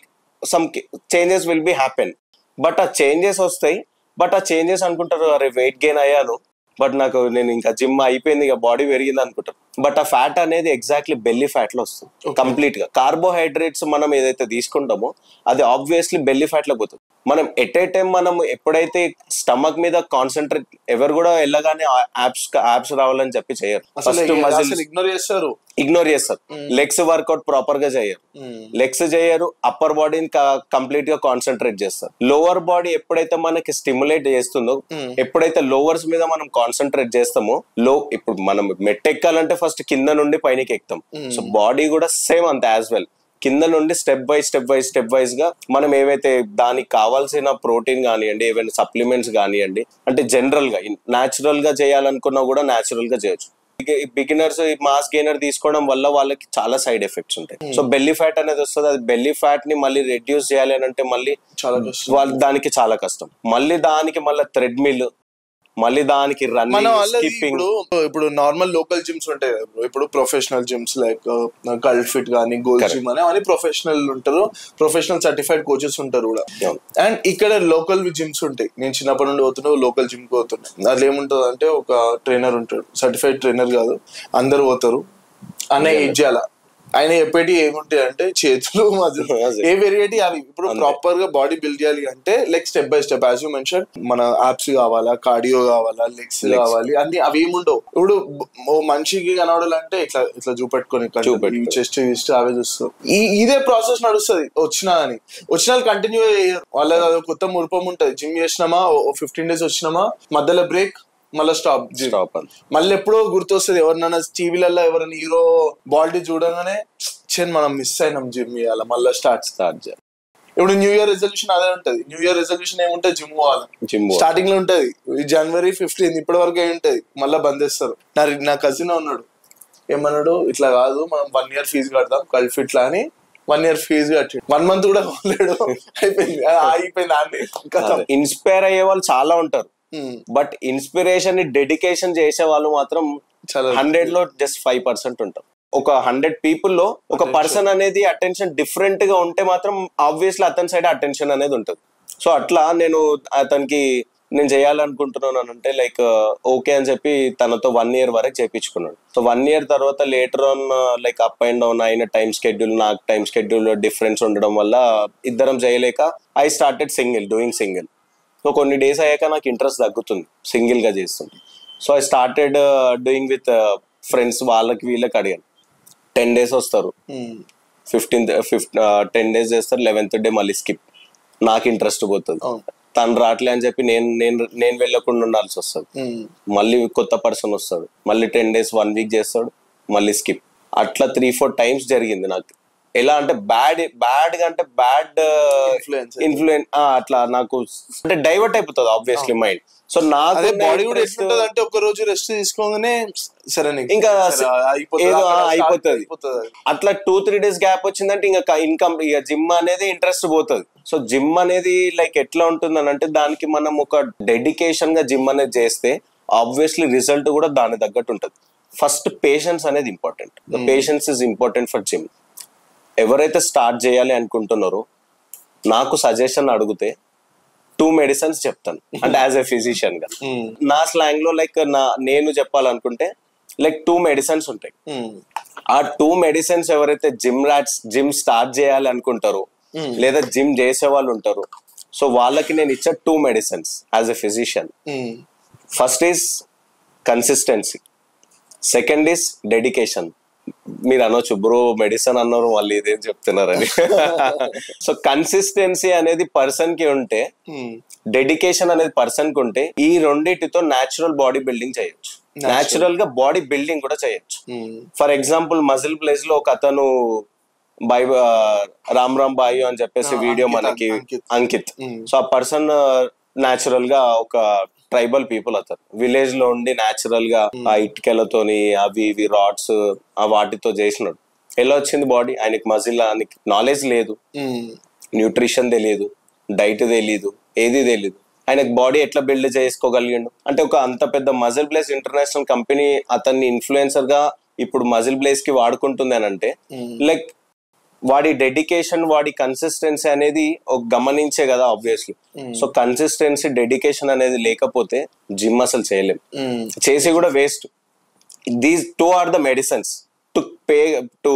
some changes will be happen. But ఆ చేంజెస్ వస్తాయి, బట్ ఆ చేంజెస్ అనుకుంటారు అరే వెయిట్ గెయిన్ అయ్యాను, బట్ నాకు నేను ఇంకా జిమ్ అయిపోయింది, ఇక బాడీ పెరిగింది అనుకుంటారు. బట్ ఆ ఫ్యాట్ అనేది ఎగ్జాక్ట్లీ బెల్లీ ఫ్యాట్ లో వస్తుంది కంప్లీట్ గా. కార్బోహైడ్రేట్స్ మనం ఏదైతే తీసుకుంటామో అది ఆబ్వియస్లీ బెల్లీ ఫ్యాట్ లో పోతుంది. మనం ఎట్ ఏ టైం మనం ఎప్పుడైతే స్టమక్ మీద కాన్సన్ట్రేట్, ఎవరు కూడా వెళ్ళగానే యాప్స్ రావాలని చెప్పి చేయరు, ఫస్ట్ మజిల్ ఇగ్నోర్ చేస్తారు. లెగ్స్ వర్కౌట్ ప్రాపర్ గా చేయరు, అప్పర్ బాడీని కంప్లీట్ గా కాన్సన్ట్రేట్ చేస్తారు. లోవర్ బాడీ ఎప్పుడైతే మనకి స్టిమ్యులేట్ చేస్తుందో, ఎప్పుడైతే లోవర్స్ మీద మనం కాన్సన్ట్రేట్ చేస్తామో, ఇప్పుడు మనం మెట్టెక్కాలంటే ఫస్ట్ కింద నుండి పైనకి ఎక్కుతాం. సో బాడీ కూడా సేమ్ అంత యాజ్ వెల్, కింద నుండి స్టెప్ వైజ్ గా మనం ఏవైతే దానికి కావాల్సిన ప్రోటీన్ కానివ్వండి, ఏవైనా సప్లిమెంట్స్ కానివ్వండి, అంటే జనరల్ గా న్యాచురల్ గా చేయాలనుకున్నా కూడా న్యాచురల్ గా చేయొచ్చు. బిగినర్స్ మాస్ గెయినర్ తీసుకోవడం వల్ల వాళ్ళకి చాలా సైడ్ ఎఫెక్ట్స్ ఉంటాయి. సో బెల్లీ ఫ్యాట్ అనేది వస్తుంది, అది బెల్లీ ఫ్యాట్ ని మళ్ళీ రెడ్యూస్ చేయాలి అని అంటే మళ్ళీ దానికి చాలా కష్టం. మళ్ళీ దానికి మళ్ళీ థ్రెడ్మిల్, మళ్ళీ దానికి రన్నింగ్, స్కిప్పింగ్. ఇప్పుడు నార్మల్ లోకల్ జిమ్స్ ఉంటాయి కదా, ఇప్పుడు professional gyms like cult fit కానీ గోల్డ్ జిమ్ అని ప్రొఫెషనల్ ఉంటారు, ప్రొఫెషనల్ సర్టిఫైడ్ కోచెస్ ఉంటారు కూడా. అండ్ ఇక్కడ లోకల్ జిమ్స్ ఉంటాయి. నేను చిన్నప్పటి నుండి పోతున్నా, లోకల్ జిమ్ కి పోతున్నా. అది ఏముంటది అంటే ఒక ట్రైనర్ ఉంటాడు, సర్టిఫైడ్ ట్రైనర్ కాదు, అందరు పోతారు అన్న ఏం చేయాలా, ఆయన చెప్పేటి ఏముంటాయి అంటే చేతులు మజిల్ ఏ వెరైటీ అవి. ఇప్పుడు ప్రాపర్ గా బాడీ బిల్డ్ చేయాలి అంటే like step by step as you mention, మన యాప్స్ కావాలా, కార్డియో కావాలా, లెగ్స్ కావాలి, అన్ని అవి ఏముండవు. ఇప్పుడు ఓ మనిషికి కనబడాలంటే ఇట్లా ఇట్లా చూపెట్టుకొని చెస్ట్ అవే చూస్తారు. ఇదే ప్రాసెస్ నడుస్తుంది. వచ్చినా వాళ్ళు కంటిన్యూ అయ్యారు, వాళ్ళ కొత్త మురుపం ఉంటది. జిమ్ చేసినామా 15 days వచ్చినామా, మధ్యలో బ్రేక్, మళ్ళీ స్టాప్ మళ్ళీ ఎప్పుడో గుర్తొస్తుంది. ఎవరినైనా టీవీలలో ఎవరైనా హీరో బాడీ చూడగానే మనం మిస్ అయినాం జిమ్ చేయాలి, మళ్ళీ స్టార్ట్ చేయాలి. ఇప్పుడు న్యూ ఇయర్ రెజల్యూషన్ అదే ఉంటది. న్యూ ఇయర్ రెజల్యూషన్ ఏముంటది, జిమ్ పోవాలి. స్టార్టింగ్ లో ఉంటది January 15 ఇప్పటి వరకు ఏముంటది, మళ్ళీ బంద్ చేస్తారు. నా కజిన్ ఉన్నాడు, ఏమన్నాడు, ఇట్లా కాదు మనం 1 year ఫీజు కడదాం కల్ట్ ఫిట్ లా అని. 1 year ఫీజు కట్టి 1 month కూడా పోలేడు, అయిపోయింది. ఇన్స్పైర్ అయ్యే వాళ్ళు చాలా ఉంటారు, బట్ ఇన్స్పిరేషన్ ని డెడికేషన్ చేసే వాళ్ళు మాత్రం 100 లో జస్ట్ 5% ఉంటారు. ఒక 100 people లో ఒక పర్సన్ అనేది అటెన్షన్ డిఫరెంట్ గా ఉంటే మాత్రం ఆబ్వియస్లీ అతని సైడ్ అటెన్షన్ అనేది ఉంటుంది. సో అట్లా నేను అతనికి నేను చేయాలనుకుంటున్నాను అని అంటే లైక్ ఓకే అని చెప్పి తనతో 1 year వరకు చేయించుకున్నాడు. సో 1 year తర్వాత later on like up and down అయిన టైం షెడ్యూల్, నాకు టైం షెడ్యూల్ డిఫరెన్స్ ఉండడం వల్ల ఇద్దరం చేయలేక I started doing single. So కొన్ని డేస్ అయ్యాక నాకు ఇంట్రెస్ట్ తగ్గుతుంది సింగిల్ గా చేస్తుంది. So I started doing with friends. వాళ్ళకి వీళ్ళకి అడిగాను. 10 days వస్తారు, 10 days చేస్తారు, 11th day మళ్ళీ స్కిప్. నాకు ఇంట్రెస్ట్ పోతుంది, తను రావట్లే అని చెప్పి నేను వెళ్ళకుండా ఉండాల్సి వస్తుంది. మళ్ళీ కొత్త పర్సన్ వస్తాడు, మళ్ళీ 10 days 1 week చేస్తాడు, మళ్ళీ స్కిప్. అట్లా 3-4 times జరిగింది నాకు. ఎలా అంటే బ్యాడ్ అంటే బ్యాడ్ ఇన్ఫ్లుయెన్స్ అట్లా నాకు అంటే డైవర్ట్ అయిపోతుంది ఆబ్వియస్లీ మైండ్. సో నాకు బాడీ కూడా ఎట్లుంటది అంటే ఒక రోజు రెస్ట్ తీసుకోగానే సరే ఇంకా ఏదో అయిపోతుంది. అట్లా 2-3 days గ్యాప్ వచ్చిందంటే ఇంకా ఇన్కమ్ ఇక జిమ్ అనేది ఇంట్రెస్ట్ పోతుంది. సో జిమ్ అనేది లైక్ ఎట్లా ఉంటుంది అని అంటే దానికి మనం ఒక డెడికేషన్ గా జిమ్ అనేది చేస్తే ఆబ్వియస్లీ రిజల్ట్ కూడా దాని తగ్గట్టు ఉంటుంది. ఫస్ట్ పేషెన్స్ అనేది important. The patience is important for gym. ఎవరైతే స్టార్ట్ చేయాలి అనుకుంటున్నారో నాకు సజెషన్ అడిగితే 2 medicines చెప్తాను, అంటే యాజ్ ఎ ఫిజిషియన్ గా. నా స్లాంగ్ లో లైక్ నేను చెప్పాలనుకుంటే లైక్ 2 medicines ఉంటాయి. ఆ 2 medicines ఎవరైతే జిమ్ స్టార్ట్ చేయాలి అనుకుంటారో లేదా జిమ్ చేసే వాళ్ళు ఉంటారు, సో వాళ్ళకి నేను ఇచ్చే 2 medicines as a physician. First is consistency, second is dedication. మీరు అనొచ్చు బ్రో మెడిసిన్ అన్నారు మళ్ళీ ఇదేం చెప్తున్నారని. సో కన్సిస్టెన్సీ అనేది పర్సన్ కి ఉంటే, డెడికేషన్ అనేది పర్సన్ కి ఉంటే ఈ రెండింటితో న్యాచురల్ బాడీ బిల్డింగ్ చేయొచ్చు, న్యాచురల్ గా బాడీ బిల్డింగ్ కూడా చేయొచ్చు. ఫర్ ఎగ్జాంపుల్ మజిల్ ప్లేస్ లో ఒక అతను రామ్ బాయు అని చెప్పేసి వీడియో మనకి అంకిత్. సో ఆ పర్సన్ న్యాచురల్ గా ఒక ట్రైబల్ పీపుల్ అతను విలేజ్ లో ఉండి న్యాచురల్ గా ఆ ఇటుకలతోని అవి ఇవి రాడ్స్ వాటితో చేసినాడు. ఎలా వచ్చింది బాడీ? ఆయనకి మజిల్, ఆయనకి నాలెడ్జ్ లేదు, న్యూట్రిషన్ తెలియదు, డైట్ తెలియదు, ఏది తెలియదు. ఆయనకు బాడీ ఎట్లా బిల్డ్ చేసుకోగలిగాడు అంటే ఒక అంత పెద్ద మజిల్ ప్లేస్ ఇంటర్నేషనల్ కంపెనీ అతన్ని ఇన్ఫ్లుయెన్సర్ గా ఇప్పుడు మజిల్ ప్లేస్ కి వాడుకుంటుంది అని అంటే లైక్ వాడి డెడికేషన్, వాడి కన్సిస్టెన్సీ అనేది ఒక గమనించే కదా ఆబ్వియస్లీ. సో కన్సిస్టెన్సీ, డెడికేషన్ అనేది లేకపోతే జిమ్ అసలు చేయలేం, చేసి కూడా waste. These 2 are the medicines to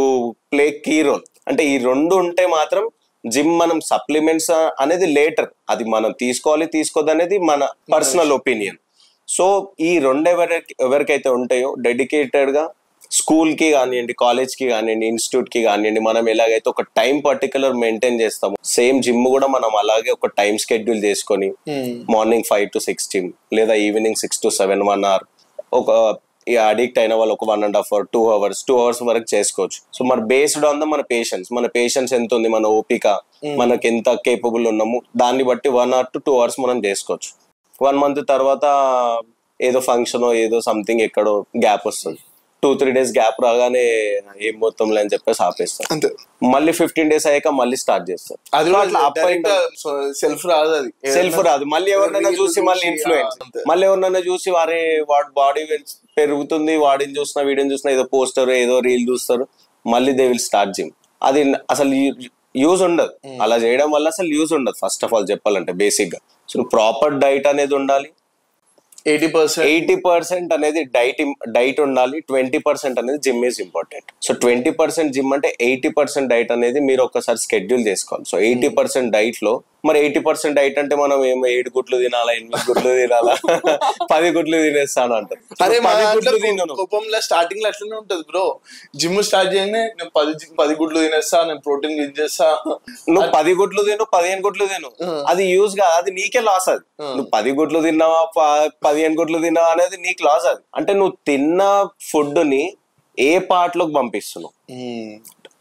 play key role. అంటే ఈ 2 ఉంటే మాత్రం జిమ్, మనం సప్లిమెంట్స్ అనేది లేటర్, అది మనం తీసుకోవద్దు అనేది మన పర్సనల్ ఒపీనియన్. సో ఈ 2 ఎవరికైతే ఉంటాయో డెడికేటెడ్ గా స్కూల్ కి కానివ్వండి, కాలేజ్ కి కానివ్వండి, ఇన్స్టిట్యూట్ కి కానివ్వండి, మనం ఎలాగైతే ఒక టైం పర్టికులర్ మెయింటైన్ చేస్తాము, సేమ్ జిమ్ కూడా మనం అలాగే ఒక టైం షెడ్యూల్ చేసుకొని మార్నింగ్ 5 to 6 జిమ్, లేదా ఈవినింగ్ 6 to 7 1 hour, ఒక అడిక్ట్ అయిన వాళ్ళు ఒక 1.5 hour 2 hours వరకు చేసుకోవచ్చు. సో మన బేస్డ్ ఆన్ ద మన పేషెన్స్ ఎంత ఉంది, మన ఓపిక, మనకి ఎంత కేపబుల్ ఉన్నాము, దాన్ని బట్టి 1 hour to 2 hours మనం చేసుకోవచ్చు. 1 month తర్వాత ఏదో ఫంక్షన్ ఏదో సంథింగ్ ఎక్కడో గ్యాప్ వస్తుంది, 2-3 days గ్యాప్ రాగానే ఏం మొత్తంలో అని చెప్పేసి ఆపేస్తారు. మళ్ళీ 15 days అయ్యాక మళ్ళీ స్టార్ట్ చేస్తారు. సెల్ఫ్ రాదు. మళ్ళీ ఎవరినైనా చూసి మళ్ళీ ఇన్ఫ్లుయెన్స్, మళ్ళీ ఎవరినైనా చూసి వారి వాడి బాడీ పెరుగుతుంది, వాడిని చూసినా వీడిని చూసినా ఏదో పోస్టర్ ఏదో రీల్ చూస్తారు, మళ్ళీ దే విల్ స్టార్ట్ జిమ్. అది అసలు యూజ్ ఉండదు, అలా చేయడం వల్ల అసలు యూజ్ ఉండదు. ఫస్ట్ ఆఫ్ ఆల్ చెప్పాలంటే బేసిక్ గా సో ప్రాపర్ డైట్ అనేది ఉండాలి. 80% అనేది డైట్ ఉండాలి, 20% అనేది gym is important. So 20% gym అంటే 80% డైట్ అనేది మీరు ఒకసారి షెడ్యూల్ చేసుకోవాలి. సో 80% డైట్ లో మరి 80% డైట్ అంటే మనం ఏమో 7 గుడ్లు తినాలా, 8 గుడ్లు తినాలా, 10 గుడ్లు తినేస్తాను అంటారు. కోపంలో స్టార్టింగ్ లో అట్లనే ఉంటది బ్రో. జిమ్ స్టార్ట్ చేయగానే నేను 10 గుడ్లు తినేస్తా, నేను ప్రోటీన్ యూజ్ చేస్తా. నువ్వు 10 గుడ్లు తిను, 15 గుడ్లు తిను, అది యూజ్ కాదు, అది నీకే లాస్. అది నువ్వు 10 గుడ్లు తిన్నావా 15 గుడ్లు తిన్నావా అనేది నీకు లాస్. అది అంటే నువ్వు తిన్న ఫుడ్ ని ఏ పార్ట్ లోకి పంపిస్తున్నావు,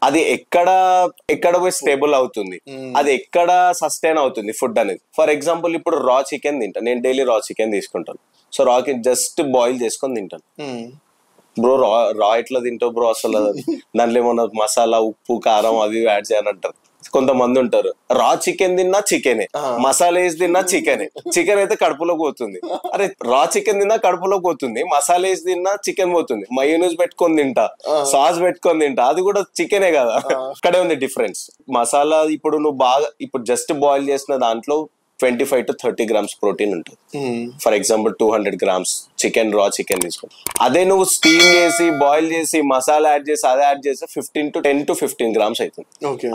అది ఎక్కడ పోయి స్టేబుల్ అవుతుంది, అది ఎక్కడ సస్టైన్ అవుతుంది ఫుడ్ అనేది. ఫర్ ఎగ్జాంపుల్ ఇప్పుడు రా చికెన్ తింటాను నేను, డైలీ రా చికెన్ తీసుకుంటాను. సో రాకి జస్ట్ బాయిల్ చేసుకొని తింటాను. బ్రో రా ఎట్లా తింటావు బ్రో, అసలు దాంట్లో ఏమన్నా మసాలా, ఉప్పు, కారం అవి యాడ్ చేయాలంటారు. కొంతమంది ఉంటారు రా చికెన్ తిన్నా చికెనే, మసాలా వేసి తిన్నా చికెనే. చికెన్ అయితే కడుపులోకి పోతుంది. అరే రా చికెన్ తిన్నా కడుపులోకి పోతుంది, మసాలా వేసి తిన్నా చికెన్ పోతుంది, మయోనీస్ పెట్టుకొని తింటా, సాస్ పెట్టుకొని తింటా, అది కూడా చికెనే కదా. అక్కడే ఉంది డిఫరెన్స్. మసాలా ఇప్పుడు నువ్వు బాగా ఇప్పుడు జస్ట్ బాయిల్ చేసిన దాంట్లో 25 to 30 grams ప్రోటీన్ ఉంటుంది. ఫర్ ఎగ్జాంపుల్ 200 grams చికెన్, రా చికెన్ తీసుకో. అదే నువ్వు స్టీమ్ చేసి బాయిల్ చేసి మసాలా యాడ్ చేసి అది యాడ్ చేస్తే 10 to 15 grams అవుతుంది.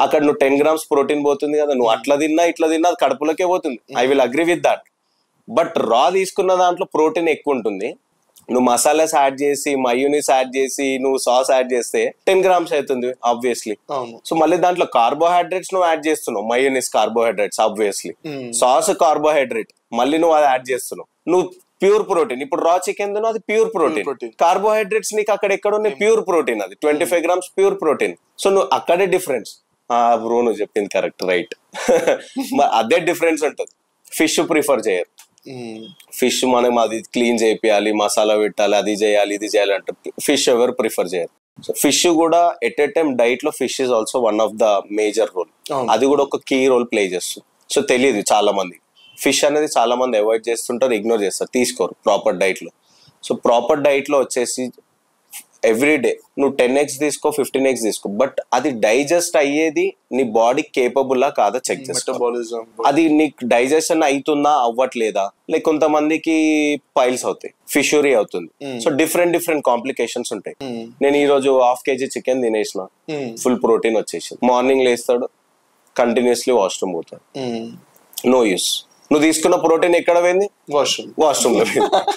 అక్కడ నువ్వు 10 grams ప్రోటీన్ పోతుంది కదా. నువ్వు అట్లా తిన్నా ఇట్లా తిన్నా అది కడుపులోకే పోతుంది. I will agree with that. But రా తీసుకున్న దాంట్లో ప్రోటీన్ ఎక్కువ ఉంటుంది. నువ్వు మసాలాస్ యాడ్ చేసి మయోనీస్ యాడ్ చేసి నువ్వు సాస్ యాడ్ చేస్తే 10 grams అవుతుంది ఆబ్వియస్లీ. సో మళ్ళీ దాంట్లో కార్బోహైడ్రేట్స్ నువ్వు యాడ్ చేస్తున్నావు. Mayonnaise carbohydrates obviously, sauce carbohydrate మళ్ళీ నువ్వు అది యాడ్ చేస్తున్నావు. నువ్వు ప్యూర్ ప్రోటీన్ ఇప్పుడు రా చికెన్ తిను, అది ప్యూర్ ప్రోటీన్. కార్బోహైడ్రేట్స్ నీకు అక్కడ ఎక్కడ ఉన్నాయి? ప్యూర్ ప్రోటీన్, అది 25 grams ప్యూర్ ప్రోటీన్. సో నువ్వు అక్కడే డిఫరెన్స్. బ్రో నువ్వు చెప్పింది కరెక్ట్, రైట్. అదే డిఫరెన్స్ ఉంటుంది. ఫిష్ ప్రిఫర్ చేయరు. ఫిష్ మనం అది క్లీన్ చేయాలి, మసాలా పెట్టాలి, అది చేయాలి ఇది చేయాలి అంటే ఫిష్ ఎవరు ప్రిఫర్ చేయరు. సో ఫిష్ కూడా ఎట్ ఏ టైమ్ డైట్ లో fish is also one of the major role. అది కూడా ఒక కీ రోల్ ప్లే చేస్తుంది. సో తెలియదు చాలా మంది. ఫిష్ అనేది చాలా మంది అవాయిడ్ చేస్తుంటారు, ఇగ్నోర్ చేస్తారు, తీసుకోరు ప్రాపర్ డైట్ లో. సో ప్రాపర్ డైట్ లో వచ్చేసి ఎవ్రీ డే నువ్వు 10 eggs తీసుకో, 15 eggs తీసుకో, బట్ అది డైజెస్ట్ అయ్యేది నీ బాడీ కేపబుల్ కాదా చెక్ చేసుకో. అది నీకు డైజెషన్ అవుతుందా అవ్వట్లేదా, లైక్ కొంతమందికి పైల్స్ అవుతాయి, ఫిషరీ అవుతుంది. సో డిఫరెంట్ కాంప్లికేషన్స్ ఉంటాయి. నేను ఈ రోజు 1/2 kg చికెన్ తినేసిన, ఫుల్ ప్రోటీన్ వచ్చేసి మార్నింగ్ లేస్తాడు, కంటిన్యూస్లీ వాష్రూమ్ పోతాడు, నో యూస్. నువ్వు తీసుకున్న ప్రోటీన్ ఎక్కడ పోయింది? వాష్రూమ్ లో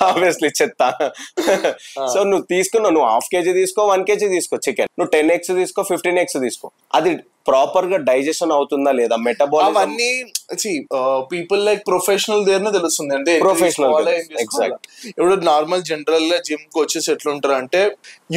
ఆబ్వియస్లీ చెత్త. సో నువ్వు తీసుకున్నావు, నువ్వు 1/2 kg తీసుకో, 1 kg తీసుకో చికెన్, నువ్వు 10 eggs తీసుకో, 15 eggs తీసుకో, అది ప్రాపర్ గా డైజెషన్ అవుతుందా లేదా, మెటబాలిజం అవన్నీ పీపుల్ లైక్ ప్రొఫెషనల్ దేర్నే తెలుస్తుంది. అంటే ప్రొఫెషనల్ ఇప్పుడు నార్మల్ జనరల్ గా జిమ్ కోచెస్ ఎట్లుంటారు అంటే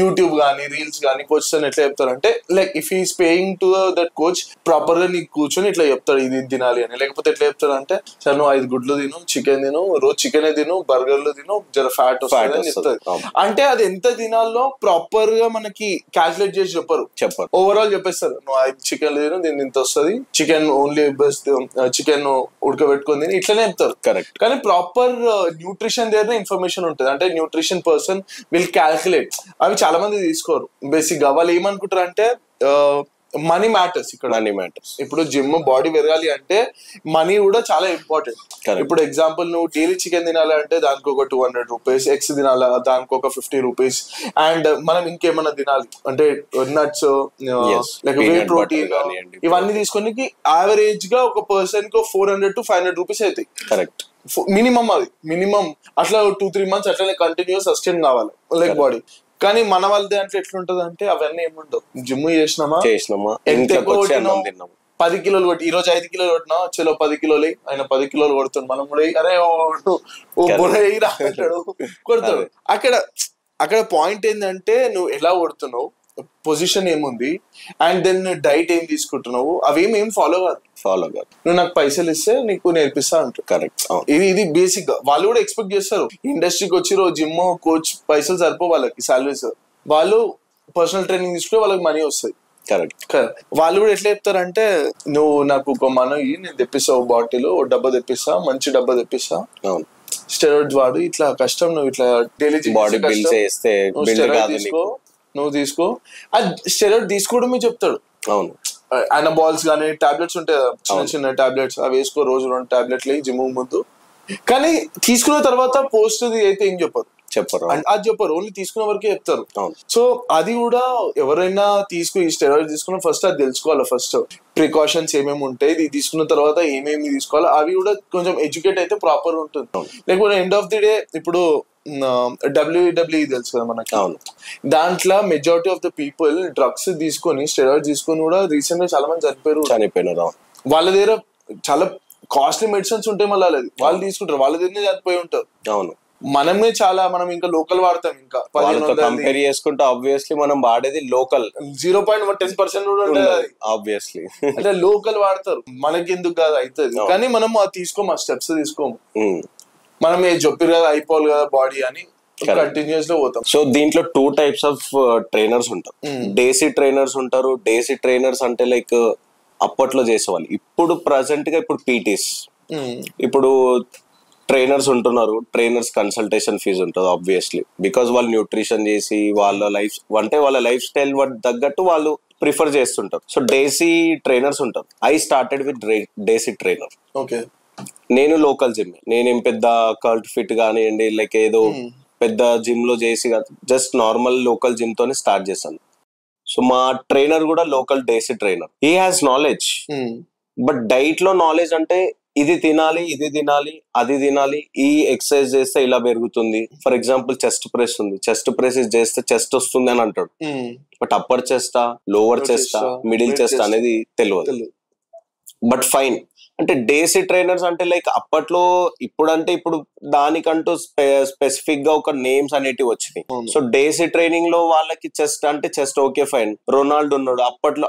యూట్యూబ్ గానీ రీల్స్ గానీ కోచెస్ అని ఎట్లా చెప్తారు అంటే like if is paying to that coach proper గా నీకు కూర్చొని ఇట్లా చెప్తాడు ఇది తినాలి అని. లేకపోతే ఎట్లా చెప్తాడు అంటే సరే నువ్వు 5 గుడ్లు తిను, చికెన్ తిను, రోజు చికెన్ తిను, బర్గర్లు తిను, జర ఫ్యాట్ వస్తుంది చెప్తారు. అంటే అది ఎంత తినాలో ప్రాపర్ గా మనకి క్యాల్కులేట్ చేసి చెప్పరు. ఓవరాల్ చెప్పేస్తారు నువ్వు 5 చికెన్ తిను, దీని ఇంత వస్తుంది, చికెన్ ఓన్లీ బెస్ట్, చికెన్ ఉడకబెట్టుకుని తిని, ఇట్లనే చెప్తారు. కరెక్ట్. కానీ ప్రాపర్ న్యూట్రిషన్ దగ్గర ఇన్ఫర్మేషన్ ఉంటుంది. అంటే న్యూట్రిషన్ పర్సన్ విల్ క్యాల్కులేట్. అవి చాలా మంది తీసుకోరు బేసిక్ గా. వాళ్ళు ఏమనుకుంటారు అంటే మనీ మ్యాటర్స్. ఇక్కడ మనీ మ్యాటర్స్. ఇప్పుడు జిమ్ బాడీ పెరగాలి అంటే మనీ కూడా చాలా ఇంపార్టెంట్. ఇప్పుడు ఎగ్జాంపుల్ నువ్వు డైలీ చికెన్ తినాలంటే దానికి ఒక 200 rupees, ఎగ్స్ తినాలా దానికి ఒక 50 rupees, అండ్ మనం ఇంకేమన్నా తినాలి అంటే నట్స్, లైక్ వే ప్రోటీన్, ఇవన్నీ తీసుకొని యావరేజ్ గా ఒక పర్సన్ కి 400 to 500 rupees అవుతాయి. కరెక్ట్. మినిమం అది మినిమం. అట్లా 2-3 months అట్లనే కంటిన్యూస్ సస్టైన్ కావాలి లైక్ బాడీ. కానీ మన వాళ్ళ దాంట్లో ఎట్లుంటది అంటే అవన్నీ ఏముండవు. జిమ్ చేసినామా 10 kilos కొట్టి, ఈ రోజు 5 kilos కొట్టినా చలో 10 kilos ఆయన 10 kilos కొడుతుంది. మనం కూడా అరే కొడతాడు. అక్కడ పాయింట్ ఏంటంటే నువ్వు ఎలా కొడుతున్నావు, పొజిషన్ ఏముంది, అండ్ దెన్ డైట్ ఏం తీసుకుంటున్నావు, అవేం ఫాలో కాదు. నువ్వు నాకు పైసలు ఇస్తే నీకు నేర్పిస్తా అంటారు. కరెక్ట్. ఇది బేసిక్ గా వాళ్ళు కూడా ఎక్స్పెక్ట్ చేస్తారు. ఇండస్ట్రీకి వచ్చి జిమ్ కోచ్ పైసలు సరిపో వాళ్ళకి సాలరీస్, వాళ్ళు పర్సనల్ ట్రైనింగ్ తీసుకుంటే వాళ్ళకి మనీ వస్తాయి. కరెక్ట్. వాళ్ళు కూడా ఎట్లా చెప్తారంటే నువ్వు నాకు ఒక నేను తెప్పిస్తా, ఒక బాటిల్, ఒక డబ్బా తెప్పిస్తా, మంచి డబ్బా తెప్పిస్తా, స్టెరాయిడ్స్ వాడు, ఇట్లా కష్టం, నువ్వు ఇట్లా డైలీ బాడీ బిల్డ్ చేస్తే నువ్వు తీసుకో. ఆ స్టెరాయిడ్ తీసుకోవడమే చెప్తాడు. అవును. అనాబాల్స్ కానీ టాబ్లెట్స్ ఉంటాయి, చిన్న టాబ్లెట్స్, అవి వేసుకో, రోజు 2 టాబ్లెట్లు జిమ్ ముందు. కానీ తీసుకున్న తర్వాత పోస్ట్ అయితే ఏం చెప్పరు. అది చెప్పరు, ఓన్లీ తీసుకున్న వరకే చెప్తారు. సో అది కూడా ఎవరైనా ఈ స్టెరాయిడ్ తీసుకున్న ఫస్ట్ అది తెలుసుకోవాలి. ఫస్ట్ ప్రికాషన్స్ ఏమేమి ఉంటాయి, ఇది తీసుకున్న తర్వాత ఏమేమి తీసుకోవాలి, అవి కూడా కొంచెం ఎడ్యుకేట్ అయితే ప్రాపర్ ఉంటుంది. లేకపోతే ఎండ్ ఆఫ్ ది డే ఇప్పుడు WWE తెలుసు కదా మనకి, దాంట్లో majority of the people drugs తీసుకొని స్టెరాయిడ్ తీసుకొని కూడా రీసెంట్ గా చాలా మంది చనిపోయారు. వాళ్ళ దగ్గర చాలా కాస్ట్లీ మెడిసిన్స్ ఉంటాయి, మళ్ళీ వాళ్ళు తీసుకుంటారు, వాళ్ళ దగ్గర చనిపోయి ఉంటారు. అవును. మనం ఇంకా లోకల్ వాడతాం. ఇంకా కంపేర్ చేసుకుంటే ఆబ్వియస్లీ మనం వాడేది లోకల్ 0.10% కూడా ఉంటుంది ఆబ్వియస్లీ. అంటే లోకల్ వాడతారు, మనకి ఎందుకు కాదు అవుతుంది. కానీ మనం అది తీసుకోము, ఆ స్టెప్స్ తీసుకోము. మనం చెప్పారు కదా అయిపోవాలి కదా బాడీ అని కంటిన్యూస్ లో పోతాం. సో దీంట్లో 2 types ఆఫ్ ట్రైనర్స్ ఉంటారు. డేసీ ట్రైనర్స్ ఉంటారు. డేసీ ట్రైనర్స్ అంటే లైక్ అప్పట్లో చేసేవాళ్ళు. ఇప్పుడు ప్రజెంట్ గా ఇప్పుడు పీటీస్, ఇప్పుడు ట్రైనర్స్ ఉంటున్నారు. ట్రైనర్స్ కన్సల్టేషన్ ఫీజు ఉంటుంది ఆబ్వియస్లీ, బికాస్ వాళ్ళు న్యూట్రిషన్ చేసి వాళ్ళ లైఫ్ స్టైల్ తగ్గట్టు వాళ్ళు ప్రిఫర్ చేస్తుంటారు. సో డేసీ ట్రైనర్స్ ఉంటారు. ఐ స్టార్టెడ్ విత్ డేసీ ట్రైనర్. ఓకే. నేను లోకల్ జిమ్, నేనేం పెద్ద కల్ట్ ఫిట్ కానివ్వండి లైక్ ఏదో పెద్ద జిమ్ లో చేసి జస్ట్ నార్మల్ లోకల్ జిమ్ తోనే స్టార్ట్ చేశాను. సో మా ట్రైనర్ కూడా లోకల్ డేసీ trainer. He has knowledge, but diet లో నాలెడ్జ్ అంటే ఇది తినాలి, ఇది తినాలి, అది తినాలి, ఈ ఎక్సర్సైజ్ చేస్తే ఇలా పెరుగుతుంది. ఫర్ ఎగ్జాంపుల్ చెస్ట్ ప్రెస్ ఉంది, చెస్ట్ ప్రెస్ చేస్తే చెస్ట్ వస్తుంది అని అంటాడు, బట్ అప్పర్ చెస్టా, లోవర్ చెస్టా, మిడిల్ చెస్ట్ అనేది తెలియదు. బట్ ఫైన్ అంటే డేసీ ట్రైనర్స్ అంటే లైక్ అప్పట్లో, ఇప్పుడు దానికంటూ స్పెసిఫిక్ గా ఒక నేమ్స్ అనేటివి వచ్చినాయి. సో డేసీ ట్రైనింగ్ లో వాళ్ళకి చెస్ట్ అంటే చెస్ట్ ఓకే ఫైన్, రొనాల్డో ఉన్నాడు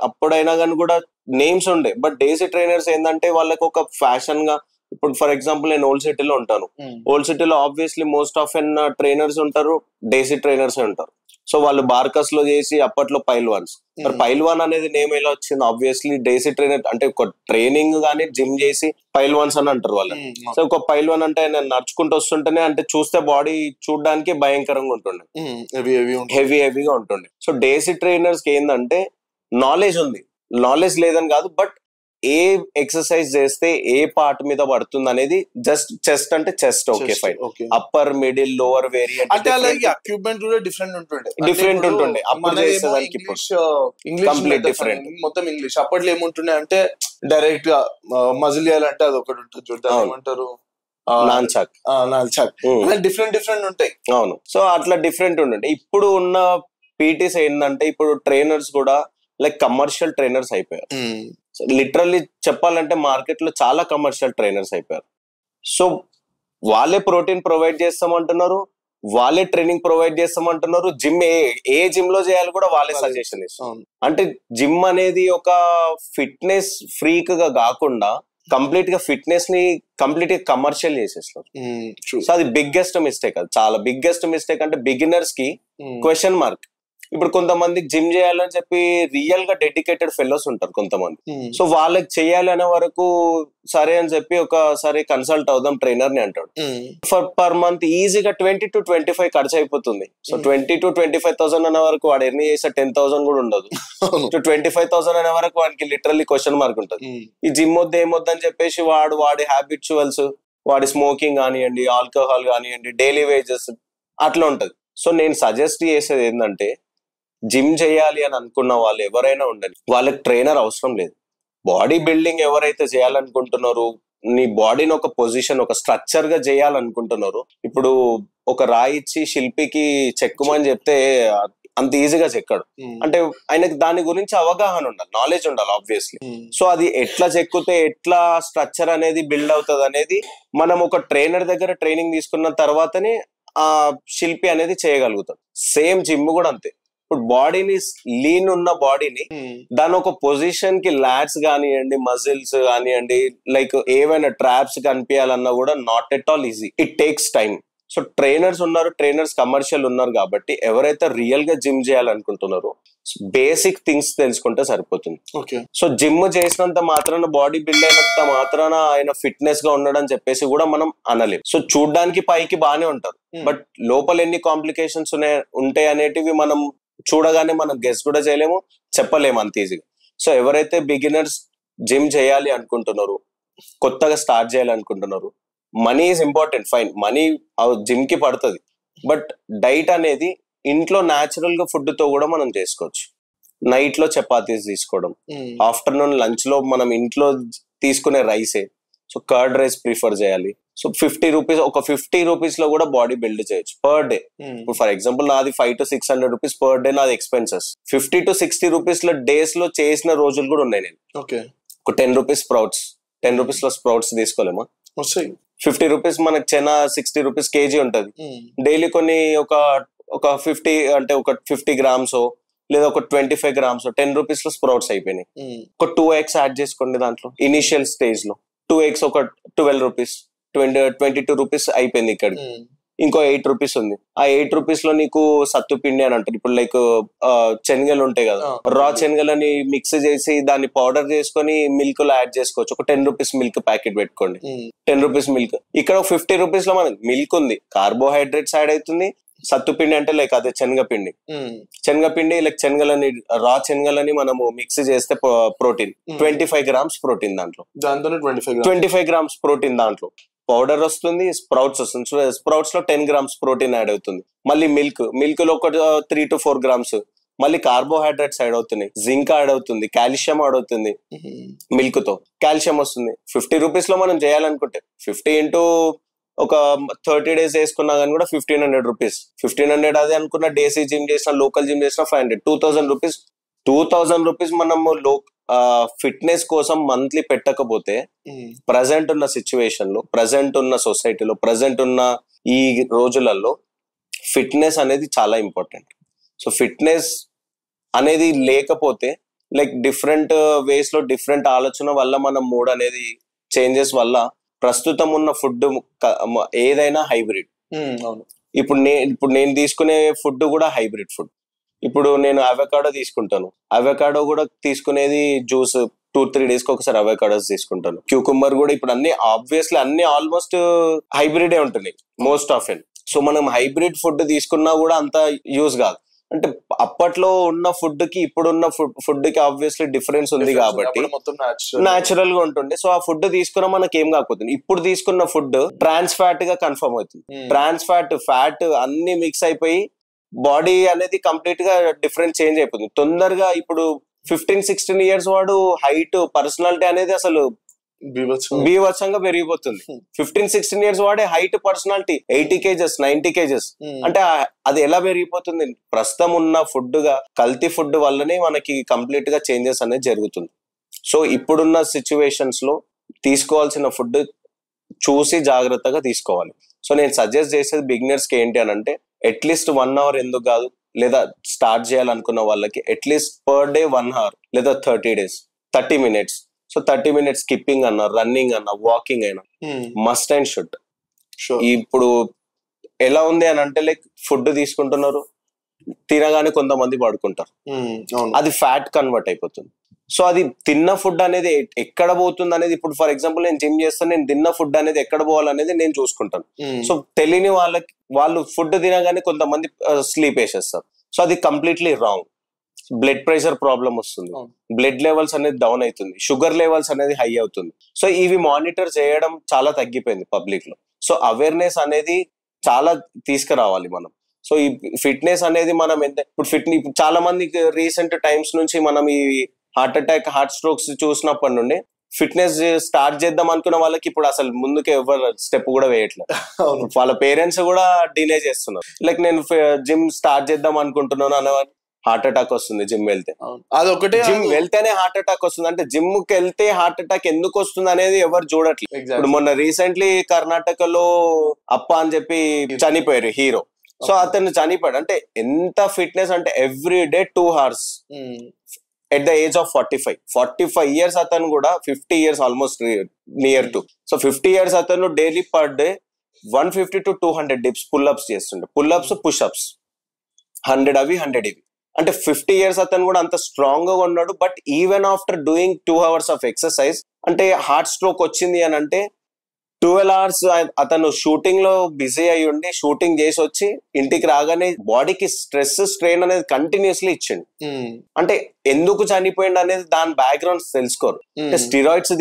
అప్పుడైనా కానీ కూడా నేమ్స్ ఉండే. బట్ డేసీ ట్రైనర్స్ ఏంటంటే వాళ్ళకి ఒక ఫ్యాషన్ గా, ఇప్పుడు ఫర్ ఎగ్జాంపుల్ నేను ఓల్డ్ సిటీలో ఉంటాను, ఓల్డ్ సిటీలో ఆబ్వియస్లీ మోస్ట్ ఆఫ్ ఎన్ ట్రైనర్స్ ఉంటారు, డేసీ ట్రైనర్స్ ఉంటారు. సో వాళ్ళు బార్కస్ లో చేసి అప్పట్లో పైల్వాన్స్. మరి పైల్వాన్ అనేది నేమ్ ఎలా వచ్చింది? ఆబ్వియస్లీ డేసీ ట్రైనర్ అంటే ఒక ట్రైనింగ్ గానీ జిమ్ చేసి పైల్వాన్స్ అని అంటారు వాళ్ళని. సో ఒక పైల్వాన్ అంటే నేను నడుచుకుంటూ వస్తుంటేనే అంటే చూస్తే బాడీ చూడడానికి భయంకరంగా ఉంటుండే, హెవీగా ఉంటుండే. సో డేసీ ట్రైనర్స్ కి ఏంటంటే నాలెడ్జ్ ఉంది, నాలెడ్జ్ లేదని కాదు, బట్ ఏ ఎక్సర్సైజ్ చేస్తే ఏ పార్ట్ మీద పడుతుంది అనేది జస్ట్ చెస్ట్ అంటే chest okay fine, upper middle lower variant అంటే అలాగే ఎక్విప్మెంట్ కూడా డిఫరెంట్ ఉంటుండే. అప్పుడు చేసేదానికి కంప్లీట్ డిఫరెంట్, మొత్తం ఇంగ్లీష్. అప్పట్లో ఏముంటుండే అంటే డైరెక్ట్ గా మజిల్ చేయాలంటే అది ఒకటి ఉంటుంది చూద్దాం, ఏమంటారు నాల్చాక్, డిఫరెంట్ ఉంటాయి. అవును, సో అట్లా డిఫరెంట్ ఉంటుండే. ఇప్పుడు ఉన్న పీటీస్ ఏంటంటే ఇప్పుడు ట్రైనర్స్ కూడా లైక్ కమర్షియల్ ట్రైనర్స్ అయిపోయారు. లిటరల్లీ చెప్పాలంటే మార్కెట్ లో చాలా కమర్షియల్ ట్రైనర్స్ అయిపోయారు. సో వాళ్ళే ప్రోటీన్ ప్రొవైడ్ చేస్తామంటున్నారు, వాళ్ళే ట్రైనింగ్ ప్రొవైడ్ చేస్తామంటున్నారు. జిమ్ ఏ జిమ్ లో చేయాలి కూడా వాళ్ళే సజెషన్ ఇస్తారు. అంటే జిమ్ అనేది ఒక ఫిట్నెస్ ఫ్రీక్ గా కాకుండా కంప్లీట్ గా ఫిట్నెస్ ని కంప్లీట్ గా కమర్షియల్ చేసేస్తారు. సో అది బిగ్గెస్ట్ మిస్టేక్, అది చాలా బిగ్గెస్ట్ మిస్టేక్. అంటే బిగినర్స్ కి క్వశ్చన్ మార్క్. ఇప్పుడు కొంతమందికి జిమ్ చేయాలని చెప్పి రియల్ గా డెడికేటెడ్ ఫెలోస్ ఉంటారు కొంతమంది. సో వాళ్ళకి చేయాలి అనే వరకు సరే అని చెప్పి ఒకసారి కన్సల్ట్ అవుదాం ట్రైనర్ ని అంటాడు. పర్ మంత్ ఈజీగా 20 to 25 ఖర్చు అయిపోతుంది. సో 20 to 25,000 అనే వరకు వాడు ఎర్న్ చేసే 10,000 కూడా ఉండదు. 25,000 అనే వరకు వాడికి లిటరల్లీ క్వశ్చన్ మార్క్ ఉంటుంది. ఈ జిమ్ వద్దు ఏమొద్దు అని చెప్పేసి వాడి హ్యాబిచువల్స్, వాడి స్మోకింగ్ కానివ్వండి, ఆల్కహాల్ కానివ్వండి, డైలీ వేజెస్ అట్లా ఉంటది. సో నేను సజెస్ట్ చేసేది ఏంటంటే జిమ్ చేయాలి అని అనుకున్న వాళ్ళు ఎవరైనా ఉండండి, వాళ్ళకి ట్రైనర్ అవసరం లేదు. బాడీ బిల్డింగ్ ఎవరైతే చేయాలనుకుంటున్నారో, నీ బాడీని ఒక పొజిషన్, ఒక స్ట్రక్చర్ గా చేయాలనుకుంటున్నారు, ఇప్పుడు ఒక రాయి ఇచ్చి శిల్పికి చెక్కుమని చెప్తే అంత ఈజీగా చెక్కడు. అంటే ఆయనకి దాని గురించి అవగాహన ఉండాలి, నాలెడ్జ్ ఉండాలి ఆబ్వియస్లీ. సో అది ఎట్లా చెక్కితే ఎట్లా స్ట్రక్చర్ అనేది బిల్డ్ అవుతుంది అనేది మనం ఒక ట్రైనర్ దగ్గర ట్రైనింగ్ తీసుకున్న తర్వాతనే ఆ శిల్పి అనేది చేయగలుగుతాం. సేమ్ జిమ్ కూడా అంతే. ఇప్పుడు బాడీని లీన్ ఉన్న బాడీని దాని ఒక పొజిషన్ కి లాట్స్ కానివ్వండి, మజిల్స్ కానివ్వండి, లైక్ ఏవైనా ట్రాప్స్ కనిపించాలన్నా కూడా not at all easy, it takes time. So trainers ఉన్నారు, ట్రైనర్స్ కమర్షియల్ ఉన్నారు కాబట్టి ఎవరైతే రియల్ గా జిమ్ చేయాలనుకుంటున్నారో బేసిక్ థింగ్స్ తెలుసుకుంటే సరిపోతుంది. సో జిమ్ చేసినంత మాత్రాన, బాడీ బిల్డ్ అయినంత మాత్రాన ఆయన ఫిట్నెస్ గా ఉన్నాడని చెప్పేసి కూడా మనం అనలేం. సో చూడ్డానికి పైకి బానే ఉంటారు, బట్ లోపల ఎన్ని కాంప్లికేషన్స్ ఉంటాయి అనేటివి మనం చూడగానే మనం గెస్ కూడా చేయలేము, చెప్పలేము అంత ఈజీగా. సో ఎవరైతే బిగినర్స్ జిమ్ చేయాలి అనుకుంటున్నారు, కొత్తగా స్టార్ట్ చేయాలి అనుకుంటున్నారు, money is important, fine, money gym కి పడుతుంది, బట్ డైట్ అనేది ఇంట్లో న్యాచురల్ గా ఫుడ్ తో కూడా మనం చేసుకోవచ్చు. నైట్ లో చపాతీస్ తీసుకోవడం, ఆఫ్టర్నూన్ లంచ్ లో మనం ఇంట్లో తీసుకునే రైసే, సో కర్డ్ రైస్ ప్రిఫర్ చేయాలి. సో 50 రూపీస్, ఒక 50 రూపీస్ లో కూడా బాడీ బిల్డ్ చేయొచ్చు పర్ డే. ఇప్పుడు ఫర్ ఎగ్జాంపుల్ నాది 500 to 600 రూపీస్ పర్ డే నాది ఎక్స్పెన్సెస్. 50 to 60 రూపీస్ లో డేస్ లో చేసిన రోజులు కూడా ఉన్నాయి. నేను ఒక 10 రూపీస్ స్ప్రౌట్స్, 10 రూపీస్ లో స్ప్రౌట్స్ తీసుకోలేమా? 50 రూపీస్ మనకి చెనా 60 రూపీస్ కేజీ ఉంటది. డైలీ కొన్ని ఒక 50 అంటే ఒక 50 grams లేదా ఒక 25 grams 10 రూపీస్ లో స్ప్రౌట్స్ అయిపోయినాయి. ఒక 2 eggs యాడ్ చేసుకోండి దాంట్లో ఇనిషియల్ స్టేజ్ లో. 2 eggs ఒక 12 రూపీస్, 22 రూపీస్ అయిపోయింది. ఇక్కడ ఇంకో 8 రూపీస్ ఉంది. ఆ 8 రూపీస్ లో నీకు సత్తు పిండి అని అంటారు. ఇప్పుడు లైక్ శనగలు ఉంటాయి కదా, రా శనగలని మిక్స్ చేసి దాన్ని పౌడర్ చేసుకొని మిల్క్ లో యాడ్ చేసుకోవచ్చు. ఒక 10 రూపీస్ మిల్క్ ప్యాకెట్ పెట్టుకోండి, 10 రూపీస్ మిల్క్. ఇక్కడ 50 రూపీస్ లో మనకి మిల్క్ ఉంది, కార్బోహైడ్రేట్స్ యాడ్ అవుతుంది, సత్తుపిండి అంటే లైక్ అదే శనగపిండి. శనగపిండి లైక్ శనగలని రా శనగలని మనము మిక్స్ చేస్తే ప్రోటీన్ 25 grams ప్రోటీన్ దాంట్లో. 25 grams ప్రోటీన్ దాంట్లో. పౌడర్ వస్తుంది, స్ప్రౌట్స్ వస్తుంది. స్ప్రౌట్స్ లో 10 grams ప్రోటీన్ యాడ్ అవుతుంది. మళ్ళీ మిల్క్ లో ఒక 3 to 4 grams. మళ్ళీ కార్బోహైడ్రేట్స్ యాడ్ అవుతున్నాయి, జింక్ యాడ్ అవుతుంది, కాల్షియం యాడ్ అవుతుంది. మిల్క్ తో కాల్షియం వస్తుంది. 50 rupees లో మనం చేయాలనుకుంటే 50 into ఒక 30 days వేసుకున్నా కానీ కూడా 1500 rupees. 1500 అదే అనుకున్న డేసీ జిమ్ చేసిన, లోకల్ జిమ్ చేసిన 500, 2000 rupees. 2000 rupees మనము ఫిట్నెస్ కోసం మంత్లీ పెట్టకపోతే ప్రజెంట్ ఉన్న సిచ్యువేషన్ లో, ప్రజెంట్ ఉన్న సొసైటీలో, ప్రజెంట్ ఉన్న ఈ రోజులలో ఫిట్నెస్ అనేది చాలా ఇంపార్టెంట్. సో ఫిట్నెస్ అనేది లేకపోతే లైక్ డిఫరెంట్ వేస్ లో డిఫరెంట్ ఆలోచన వల్ల మన మూడ్ అనేది చేంజెస్ వల్ల ప్రస్తుతం ఉన్న ఫుడ్ ఏదైనా హైబ్రిడ్. ఇప్పుడు నేను తీసుకునే ఫుడ్ కూడా హైబ్రిడ్ ఫుడ్. ఇప్పుడు నేను అవకాడో తీసుకుంటాను, అవకాడో కూడా తీసుకునేది జ్యూస్ 2-3 days కి ఒకసారి అవకాడోస్ తీసుకుంటాను. క్యూకుంబర్ కూడా ఇప్పుడు అన్ని ఆల్మోస్ట్ హైబ్రిడే ఉంటున్నాయి మోస్ట్ ఆఫ్ ఎన్. సో మనం హైబ్రిడ్ ఫుడ్ తీసుకున్నా కూడా అంత యూజ్ కాదు. అంటే అప్పట్లో ఉన్న ఫుడ్ కి ఇప్పుడున్న ఫుడ్ కి ఆబ్వియస్లీ డిఫరెన్స్ ఉంది కాబట్టి న్యాచురల్ గా ఉంటుండే. సో ఆ ఫుడ్ తీసుకున్నా మనకి ఏం కాకపోతుంది. ఇప్పుడు తీసుకున్న ఫుడ్ ట్రాన్స్ ఫ్యాట్ గా కన్ఫర్మ్ అవుతుంది. ట్రాన్స్ ఫ్యాట్ అన్ని మిక్స్ అయిపోయి బాడీ అనేది కంప్లీట్ గా డిఫరెంట్ చేంజ్ అయిపోతుంది తొందరగా. ఇప్పుడు 15-16 years వాడు హైట్, పర్సనాలిటీ అనేది అసలు బీభత్సంగా పెరిగిపోతుంది. 15-16 years వాడే హైట్, పర్సనాలిటీ 80 kgs 90 kgs. అంటే అది ఎలా పెరిగిపోతుంది? ప్రస్తుతం ఉన్న ఫుడ్ గా, కల్తీ ఫుడ్ వల్లనే మనకి కంప్లీట్ గా చేంజెస్ అనేది జరుగుతుంది. సో ఇప్పుడున్న సిచ్యువేషన్స్ లో తీసుకోవాల్సిన ఫుడ్ చూసి జాగ్రత్తగా తీసుకోవాలి. సో నేను సజెస్ట్ చేసేది బిగినర్స్ కి ఏంటి అని అంటే, అట్లీస్ట్ 1 hour ఎందుకు కాదు, లేదా స్టార్ట్ చేయాలనుకున్న వాళ్ళకి అట్లీస్ట్ పర్ డే 1 hour లేదా 30 days 30 minutes. So 30 minutes skipping అన్నా, రన్నింగ్ అన్నా, వాకింగ్ అయినా మస్ట్ అండ్ షుడ్. ఇప్పుడు ఎలా ఉంది అని అంటే లైక్ ఫుడ్ తీసుకుంటున్నారు, తినగానే కొంతమంది పడుకుంటారు, అది ఫ్యాట్ కన్వర్ట్ అయిపోతుంది. సో అది తిన్న ఫుడ్ అనేది ఎక్కడ పోతుంది అనేది, ఇప్పుడు ఫర్ ఎగ్జాంపుల్ నేను జిమ్ చేస్తాను, నేను తిన్న ఫుడ్ అనేది ఎక్కడ పోవాలనేది నేను చూసుకుంటాను. సో తెలియని వాళ్ళు ఫుడ్ తినగానే కొంతమంది స్లీప్ వేసేస్తారు. సో అది completely wrong. Blood pressure problem వస్తుంది, బ్లడ్ లెవెల్స్ అనేది డౌన్ అవుతుంది, షుగర్ లెవెల్స్ అనేది హై అవుతుంది. సో ఇవి మానిటర్ చేయడం చాలా తగ్గిపోయింది పబ్లిక్ లో. సో అవేర్నెస్ అనేది చాలా తీసుకురావాలి మనం. సో ఈ ఫిట్నెస్ అనేది మనం ఇప్పుడు చాలా మంది రీసెంట్ టైమ్స్ నుంచి మనం ఈ హార్ట్ అటాక్, హార్ట్ స్ట్రోక్స్ చూసినప్పటి నుండి ఫిట్నెస్ స్టార్ట్ చేద్దాం అనుకున్న వాళ్ళకి ఇప్పుడు అసలు ముందుకే ఎవరు స్టెప్ కూడా వేయట్లేదు. వాళ్ళ పేరెంట్స్ కూడా డిలే చేస్తున్నారు. లైక్ నేను జిమ్ స్టార్ట్ చేద్దాం అనుకుంటున్నాను అనేవారు, హార్ట్ అటాక్ వస్తుంది జిమ్ వెళ్తే. అదొకటే, జిమ్ వెళ్తేనే హార్ట్ అటాక్ వస్తుంది. అంటే జిమ్ కి వెళ్తే హార్ట్ అటాక్ ఎందుకు వస్తుంది అనేది ఎవరు చూడట్లేదు. ఇప్పుడు మొన్న రీసెంట్లీ కర్ణాటకలో అప్ప అని చెప్పి చనిపోయారు హీరో. సో అతను చనిపోయాడు. అంటే ఎంత ఫిట్నెస్ అంటే every day 2 hours at the age of 45 years అతను కూడా 50 years almost near to. So 50 years అతను daily per day 150 to 200 dips pull-ups చేస్తుండే. పుల్అప్స్, పుష్అప్స్ 100 అవి 100 ఇవి. అంటే 50 years అతను కూడా అంత స్ట్రాంగ్ గా ఉన్నాడు. But even after doing 2 hours of exercise, అంటే హార్ట్ స్ట్రోక్ వచ్చింది అని అంటే 12 hours అతను షూటింగ్ లో బిజీ అయి ఉండి షూటింగ్ చేసి వచ్చి ఇంటికి రాగానే బాడీకి స్ట్రెస్, స్ట్రెయిన్ అనేది కంటిన్యూస్లీ ఇచ్చిండు. అంటే ఎందుకు చనిపోయింది అనేది దాని బ్యాక్గ్రౌండ్ తెలుసుకోరు. అంటే స్టిరాయిడ్స్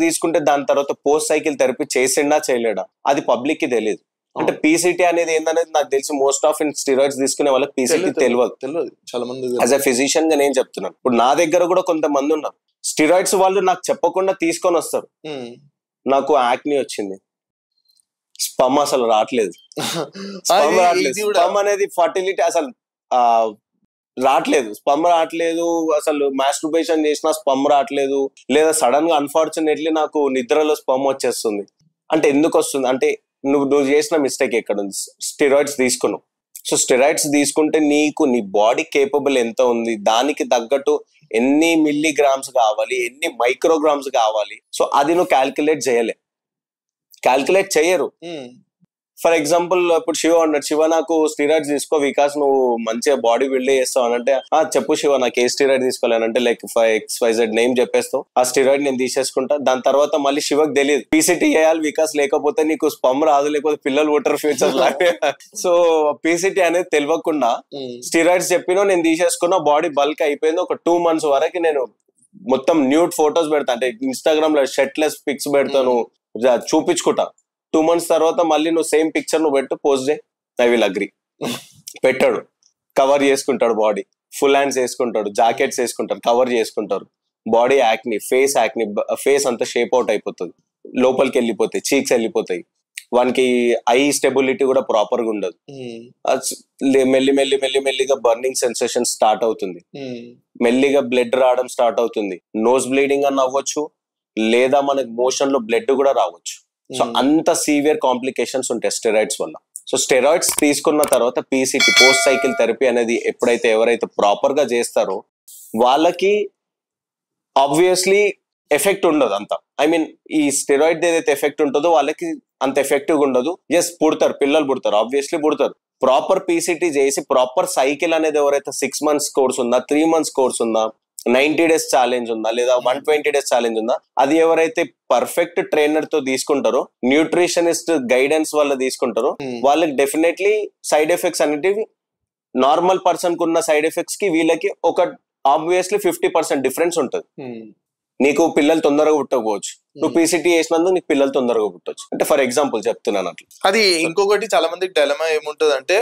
తీసుకుంటే దాని తర్వాత పోస్ట్ సైకిల్ థెరపీ చేసిండా చేయలేడా అది పబ్లిక్ కి తెలియదు. అంటే పీసీటీ అనేది ఏందనేది నాకు తెలిసి మోస్ట్ ఆఫ్ స్టిరాయిడ్స్ తీసుకునే వాళ్ళకి పీసీటీ తెలియదు చాలా మంది. యాజ్ అ ఫిజిషియన్ గా నేను చెప్తున్నాను. ఇప్పుడు నా దగ్గర కూడా కొంతమంది ఉన్నారు, స్టిరాయిడ్స్ వాళ్ళు నాకు చెప్పకుండా తీసుకొని వస్తారు. నాకు యాక్ని వచ్చింది, స్పమ్ అసలు రావట్లేదు, స్పమ్ అనేది ఫర్టిలిటీ అసలు రావట్లేదు, స్పమ్ రావట్లేదు, అసలు మాస్టర్బేషన్ చేసినా స్పమ్ రావట్లేదు, లేదా సడన్ గా అన్ఫార్చునేట్లీ నాకు నిద్రలో స్పమ్ వచ్చేస్తుంది. అంటే ఎందుకు వస్తుంది అంటే నువ్వు చేసిన మిస్టేక్ ఎక్కడ ఉంది? స్టెరాయిడ్స్ తీసుకున్నావు. సో స్టెరాయిడ్స్ తీసుకుంటే నీకు నీ బాడీ కేపబుల్ ఎంత ఉంది, దానికి తగ్గట్టు ఎన్ని మిల్లీగ్రామ్స్ కావాలి, ఎన్ని మైక్రోగ్రామ్స్ కావాలి, సో అది నువ్వు క్యాల్కులేట్ చేయరు. ఫర్ ఎగ్జాంపుల్ ఇప్పుడు శివ అన్నాడు, శివ నాకు స్టీరాయిడ్స్ తీసుకో వికాస్ నువ్వు మంచిగా బాడీ బిల్డ్ చేస్తావు అని అంటే, చెప్పు శివ నాకు ఏ స్టీరాయిడ్ తీసుకోలేనంటే లైక్ XYZ నేమ్ చెప్పేస్తావు, ఆ స్టీరాయిడ్ నేను తీసేసుకుంటా. దాని తర్వాత మళ్ళీ శివకు తెలియదు పీసీటీ చేయాలి వికాస్, లేకపోతే నీకు స్పమ్ రాదు, లేకపోతే పిల్లలు పుట్టరు ఫ్యూచర్ లాగే. సో పీసీటీ అనేది తెలియకుండా స్టీరాయిడ్స్ చెప్పినా నేను తీసేసుకున్నా, బాడీ బల్క్ అయిపోయింది. ఒక 2 months వరకు నేను మొత్తం న్యూడ్ ఫొటోస్ పెడతా, అంటే ఇన్స్టాగ్రామ్ లో షర్ట్లెస్ పిక్స్ పెడతాను, చూపించుకుంటా. 2 months తర్వాత మళ్ళీ నువ్వు సేమ్ పిక్చర్ నువ్వు పెట్టు, పోస్ట్ చేయి, ఐ విల్ అగ్రీ. పెట్టాడు, కవర్ చేసుకుంటాడు బాడీ, ఫుల్ హ్యాండ్స్ వేసుకుంటాడు, జాకెట్స్ వేసుకుంటారు, కవర్ చేసుకుంటారు. బాడీ యాక్ని, ఫేస్ అంతా షేప్ అవుట్ అయిపోతుంది, లోపలికి వెళ్ళిపోతాయి, చీక్స్ వెళ్ళిపోతాయి. వానికి ఐ స్టెబిలిటీ కూడా ప్రాపర్ గా ఉండదు. మెల్లిగా బర్నింగ్ సెన్సేషన్ స్టార్ట్ అవుతుంది, మెల్లిగా బ్లడ్ రావడం స్టార్ట్ అవుతుంది. నోస్ బ్లీడింగ్ అని అవ్వచ్చు, లేదా మనకి మోషన్ లో బ్లడ్ కూడా రావచ్చు. సో అంత సీవియర్ కాంప్లికేషన్స్ ఉంటాయి స్టెరాయిడ్స్ వల్ల. సో స్టెరాయిడ్స్ తీసుకున్న తర్వాత పీసీటీ, పోస్ట్ సైకిల్ థెరపీ అనేది ఎవరైతే ప్రాపర్ గా చేస్తారో వాళ్ళకి ఆబ్వియస్లీ ఎఫెక్ట్ ఉండదు అంత. ఐ మీన్ ఈ స్టెరాయిడ్ ఏదైతే ఎఫెక్ట్ ఉంటుందో వాళ్ళకి అంత ఎఫెక్టివ్ ఉండదు. ఎస్ పుడతారు, పిల్లలు పుడతారు, ఆబ్వియస్లీ పుడతారు. ప్రాపర్ పీసీటీ చేసి ప్రాపర్ సైకిల్ అనేది ఎవరైతే 6 months కోర్స్ ఉందా, 3 months కోర్స్ ఉందా, 90 days ఛాలెంజ్ ఉందా, లేదా 120 days ఛాలెంజ్ ఉందా, అది ఎవరైతే పర్ఫెక్ట్ ట్రైనర్ తో తీసుకుంటారో, న్యూట్రిషనిస్ట్ గైడెన్స్ వల్ల తీసుకుంటారో వాళ్ళకి డెఫినెట్లీ సైడ్ ఎఫెక్ట్స్ అనేటివి నార్మల్ పర్సన్ కు ఉన్న సైడ్ ఎఫెక్ట్స్ కి వీళ్ళకి ఒక ఆబ్వియస్లీ 50% డిఫరెన్స్ ఉంటుంది. నీకు పిల్లలు తొందరగా పుట్టకపోవచ్చు, నువ్వు పీసీటీ చేసినందుకు నీకు పిల్లలు తొందరగా పుట్టవచ్చు. అంటే ఫర్ ఎగ్జాంపుల్ చెప్తున్నాను అట్లా. అది ఇంకొకటి చాలా మందికి డైలమా ఏముంటది అంటే,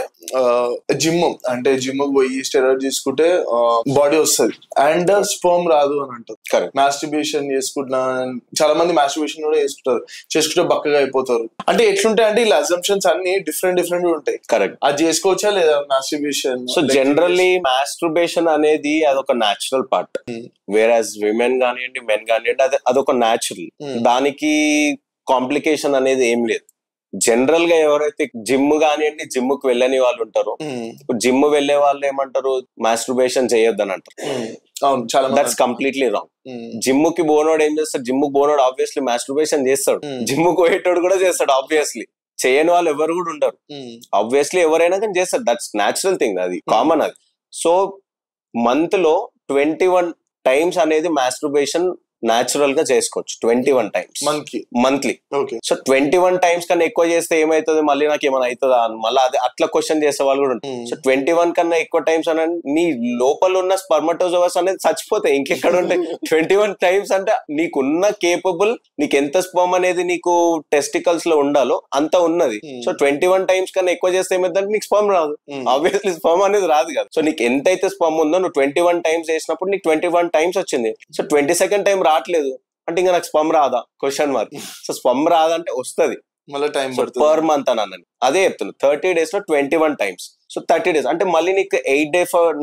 జిమ్ పోయి స్టెరాయిడ్ తీసుకుంటే బాడీ వస్తుంది అండ్ స్పర్మ్ రాదు అని అంటారు. కరెక్ట్. మాస్టర్బేషన్ చేసుకుంటున్నా, చాలా మంది మాస్టర్బేషన్ కూడా చేసుకుంటే బక్కగా అయిపోతారు. అంటే ఎట్లుంటాయి అంటే ఇలా అజంప్షన్స్ అన్ని డిఫరెంట్ ఉంటాయి. కరెక్ట్. అది చేసుకోవచ్చా లేదా మాస్టర్బేషన్? సో జనరల్లీ మాస్టర్బేషన్ అనేది అదొక న్యాచురల్ పార్ట్, వేరాజ్ విమెన్ కానివ్వండి మెన్ కానివ్వండి అదొక న్యాచురల్. దానికి కాంప్లికేషన్ అనేది ఏం లేదు. జనరల్ గా ఎవరైతే జిమ్ కానివ్వండి, జిమ్ కు వెళ్ళని వాళ్ళు ఉంటారో, జిమ్ వెళ్లే వాళ్ళు ఏమంటారు, మాస్టర్బేషన్ చేయొద్దు అని అంటారు. That's completely wrong. జిమ్ కి పోనోడు ఏం చేస్తాడు, జిమ్ కు పోనోడు ఆబ్వియస్లీ మాస్టర్బేషన్ చేస్తాడు, జిమ్ కు పోయేటోడు కూడా చేస్తాడు. ఆబ్వియస్లీ చేయని వాళ్ళు ఎవరు కూడా ఉంటారు, ఆబ్వియస్లీ ఎవరైనా కానీ చేస్తారు. దట్స్ న్యాచురల్ థింగ్, అది కామన్ అది. సో మంత్ లో 21 times అనేది మాస్టర్బేషన్ న్యాచురల్ గా చేసుకోవచ్చు. 21 times మంత్లీ. సో 21 times కన్నా ఎక్కువ చేస్తే ఏమైతుంది, మళ్ళీ నాకు ఏమైనా అవుతుందా అని మళ్ళీ అది అట్లా క్వశ్చన్ చేసే వాళ్ళు కూడా ఉంటారు. సో 21 కన్నా ఎక్కువ టైమ్స్ అని నీ లోపల ఉన్న స్పర్మటోజోవస్ అనేది చచ్చిపోతాయి, ఇంకెక్కడ ఉంటాయి. 21 times అంటే నీకున్న కేపబుల్, నీకు ఎంత స్పర్మ్ అనేది నీకు టెస్టికల్స్ లో ఉండాలో అంత ఉన్నది. సో 21 times కన్నా ఎక్కువ చేస్తే ఏమైందంటే నీకు స్పర్మ్ రాదు, ఆబ్వియస్లీ స్పర్మ్ అనేది రాదు కదా. సో నీకు ఎంతైతే స్పర్మ్ ఉందో నువ్వు 21 times చేసినప్పుడు నీకు 21 times వచ్చింది. సో 22nd time రావట్లేదు అంటే ఇంకా నాకు స్పమ్ రాదా, క్వశ్చన్ మార్క్. సో స్పమ్ రాదంటే వస్తుంది పర్ మంత్ అని అన్నది. అదే చెప్తున్నా, 30 days లో 21 times. సో 30 days అంటే మళ్ళీ నీకు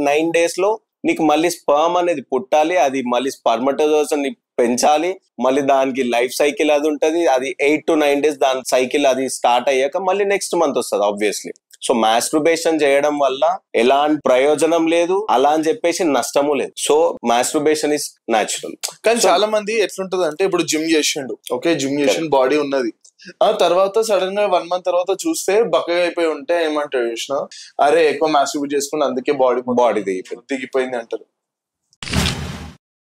9 days లో నీకు మళ్ళీ స్పర్మ్ అనేది పుట్టాలి, అది మళ్ళీ స్పర్మటోజోస్ ని పెంచాలి, మళ్ళీ దానికి లైఫ్ సైకిల్ అది ఉంటది. అది 8 to 9 days దాని సైకిల్ అది స్టార్ట్ అయ్యాక మళ్ళీ నెక్స్ట్ మంత్ వస్తుంది ఆబ్వియస్లీ. సో మాస్టర్బేషన్ చేయడం వల్ల ఎలాంటి ప్రయోజనం లేదు, అలా అని చెప్పేసి నష్టము లేదు. So masturbation is natural. కానీ చాలా మంది ఎట్లుంటది అంటే, ఇప్పుడు జిమ్ చేసిండు, జిమ్ చేసిన బాడీ ఉన్నది, ఆ తర్వాత సడన్ గా 1 month తర్వాత చూస్తే బక్కగా అయిపోయి ఉంటే ఏమంటారు చూసిన, అరే ఎక్కువ మాస్టర్బేట్ చేసుకుని అందుకే బాడీ దిగిపోయింది అంటారు.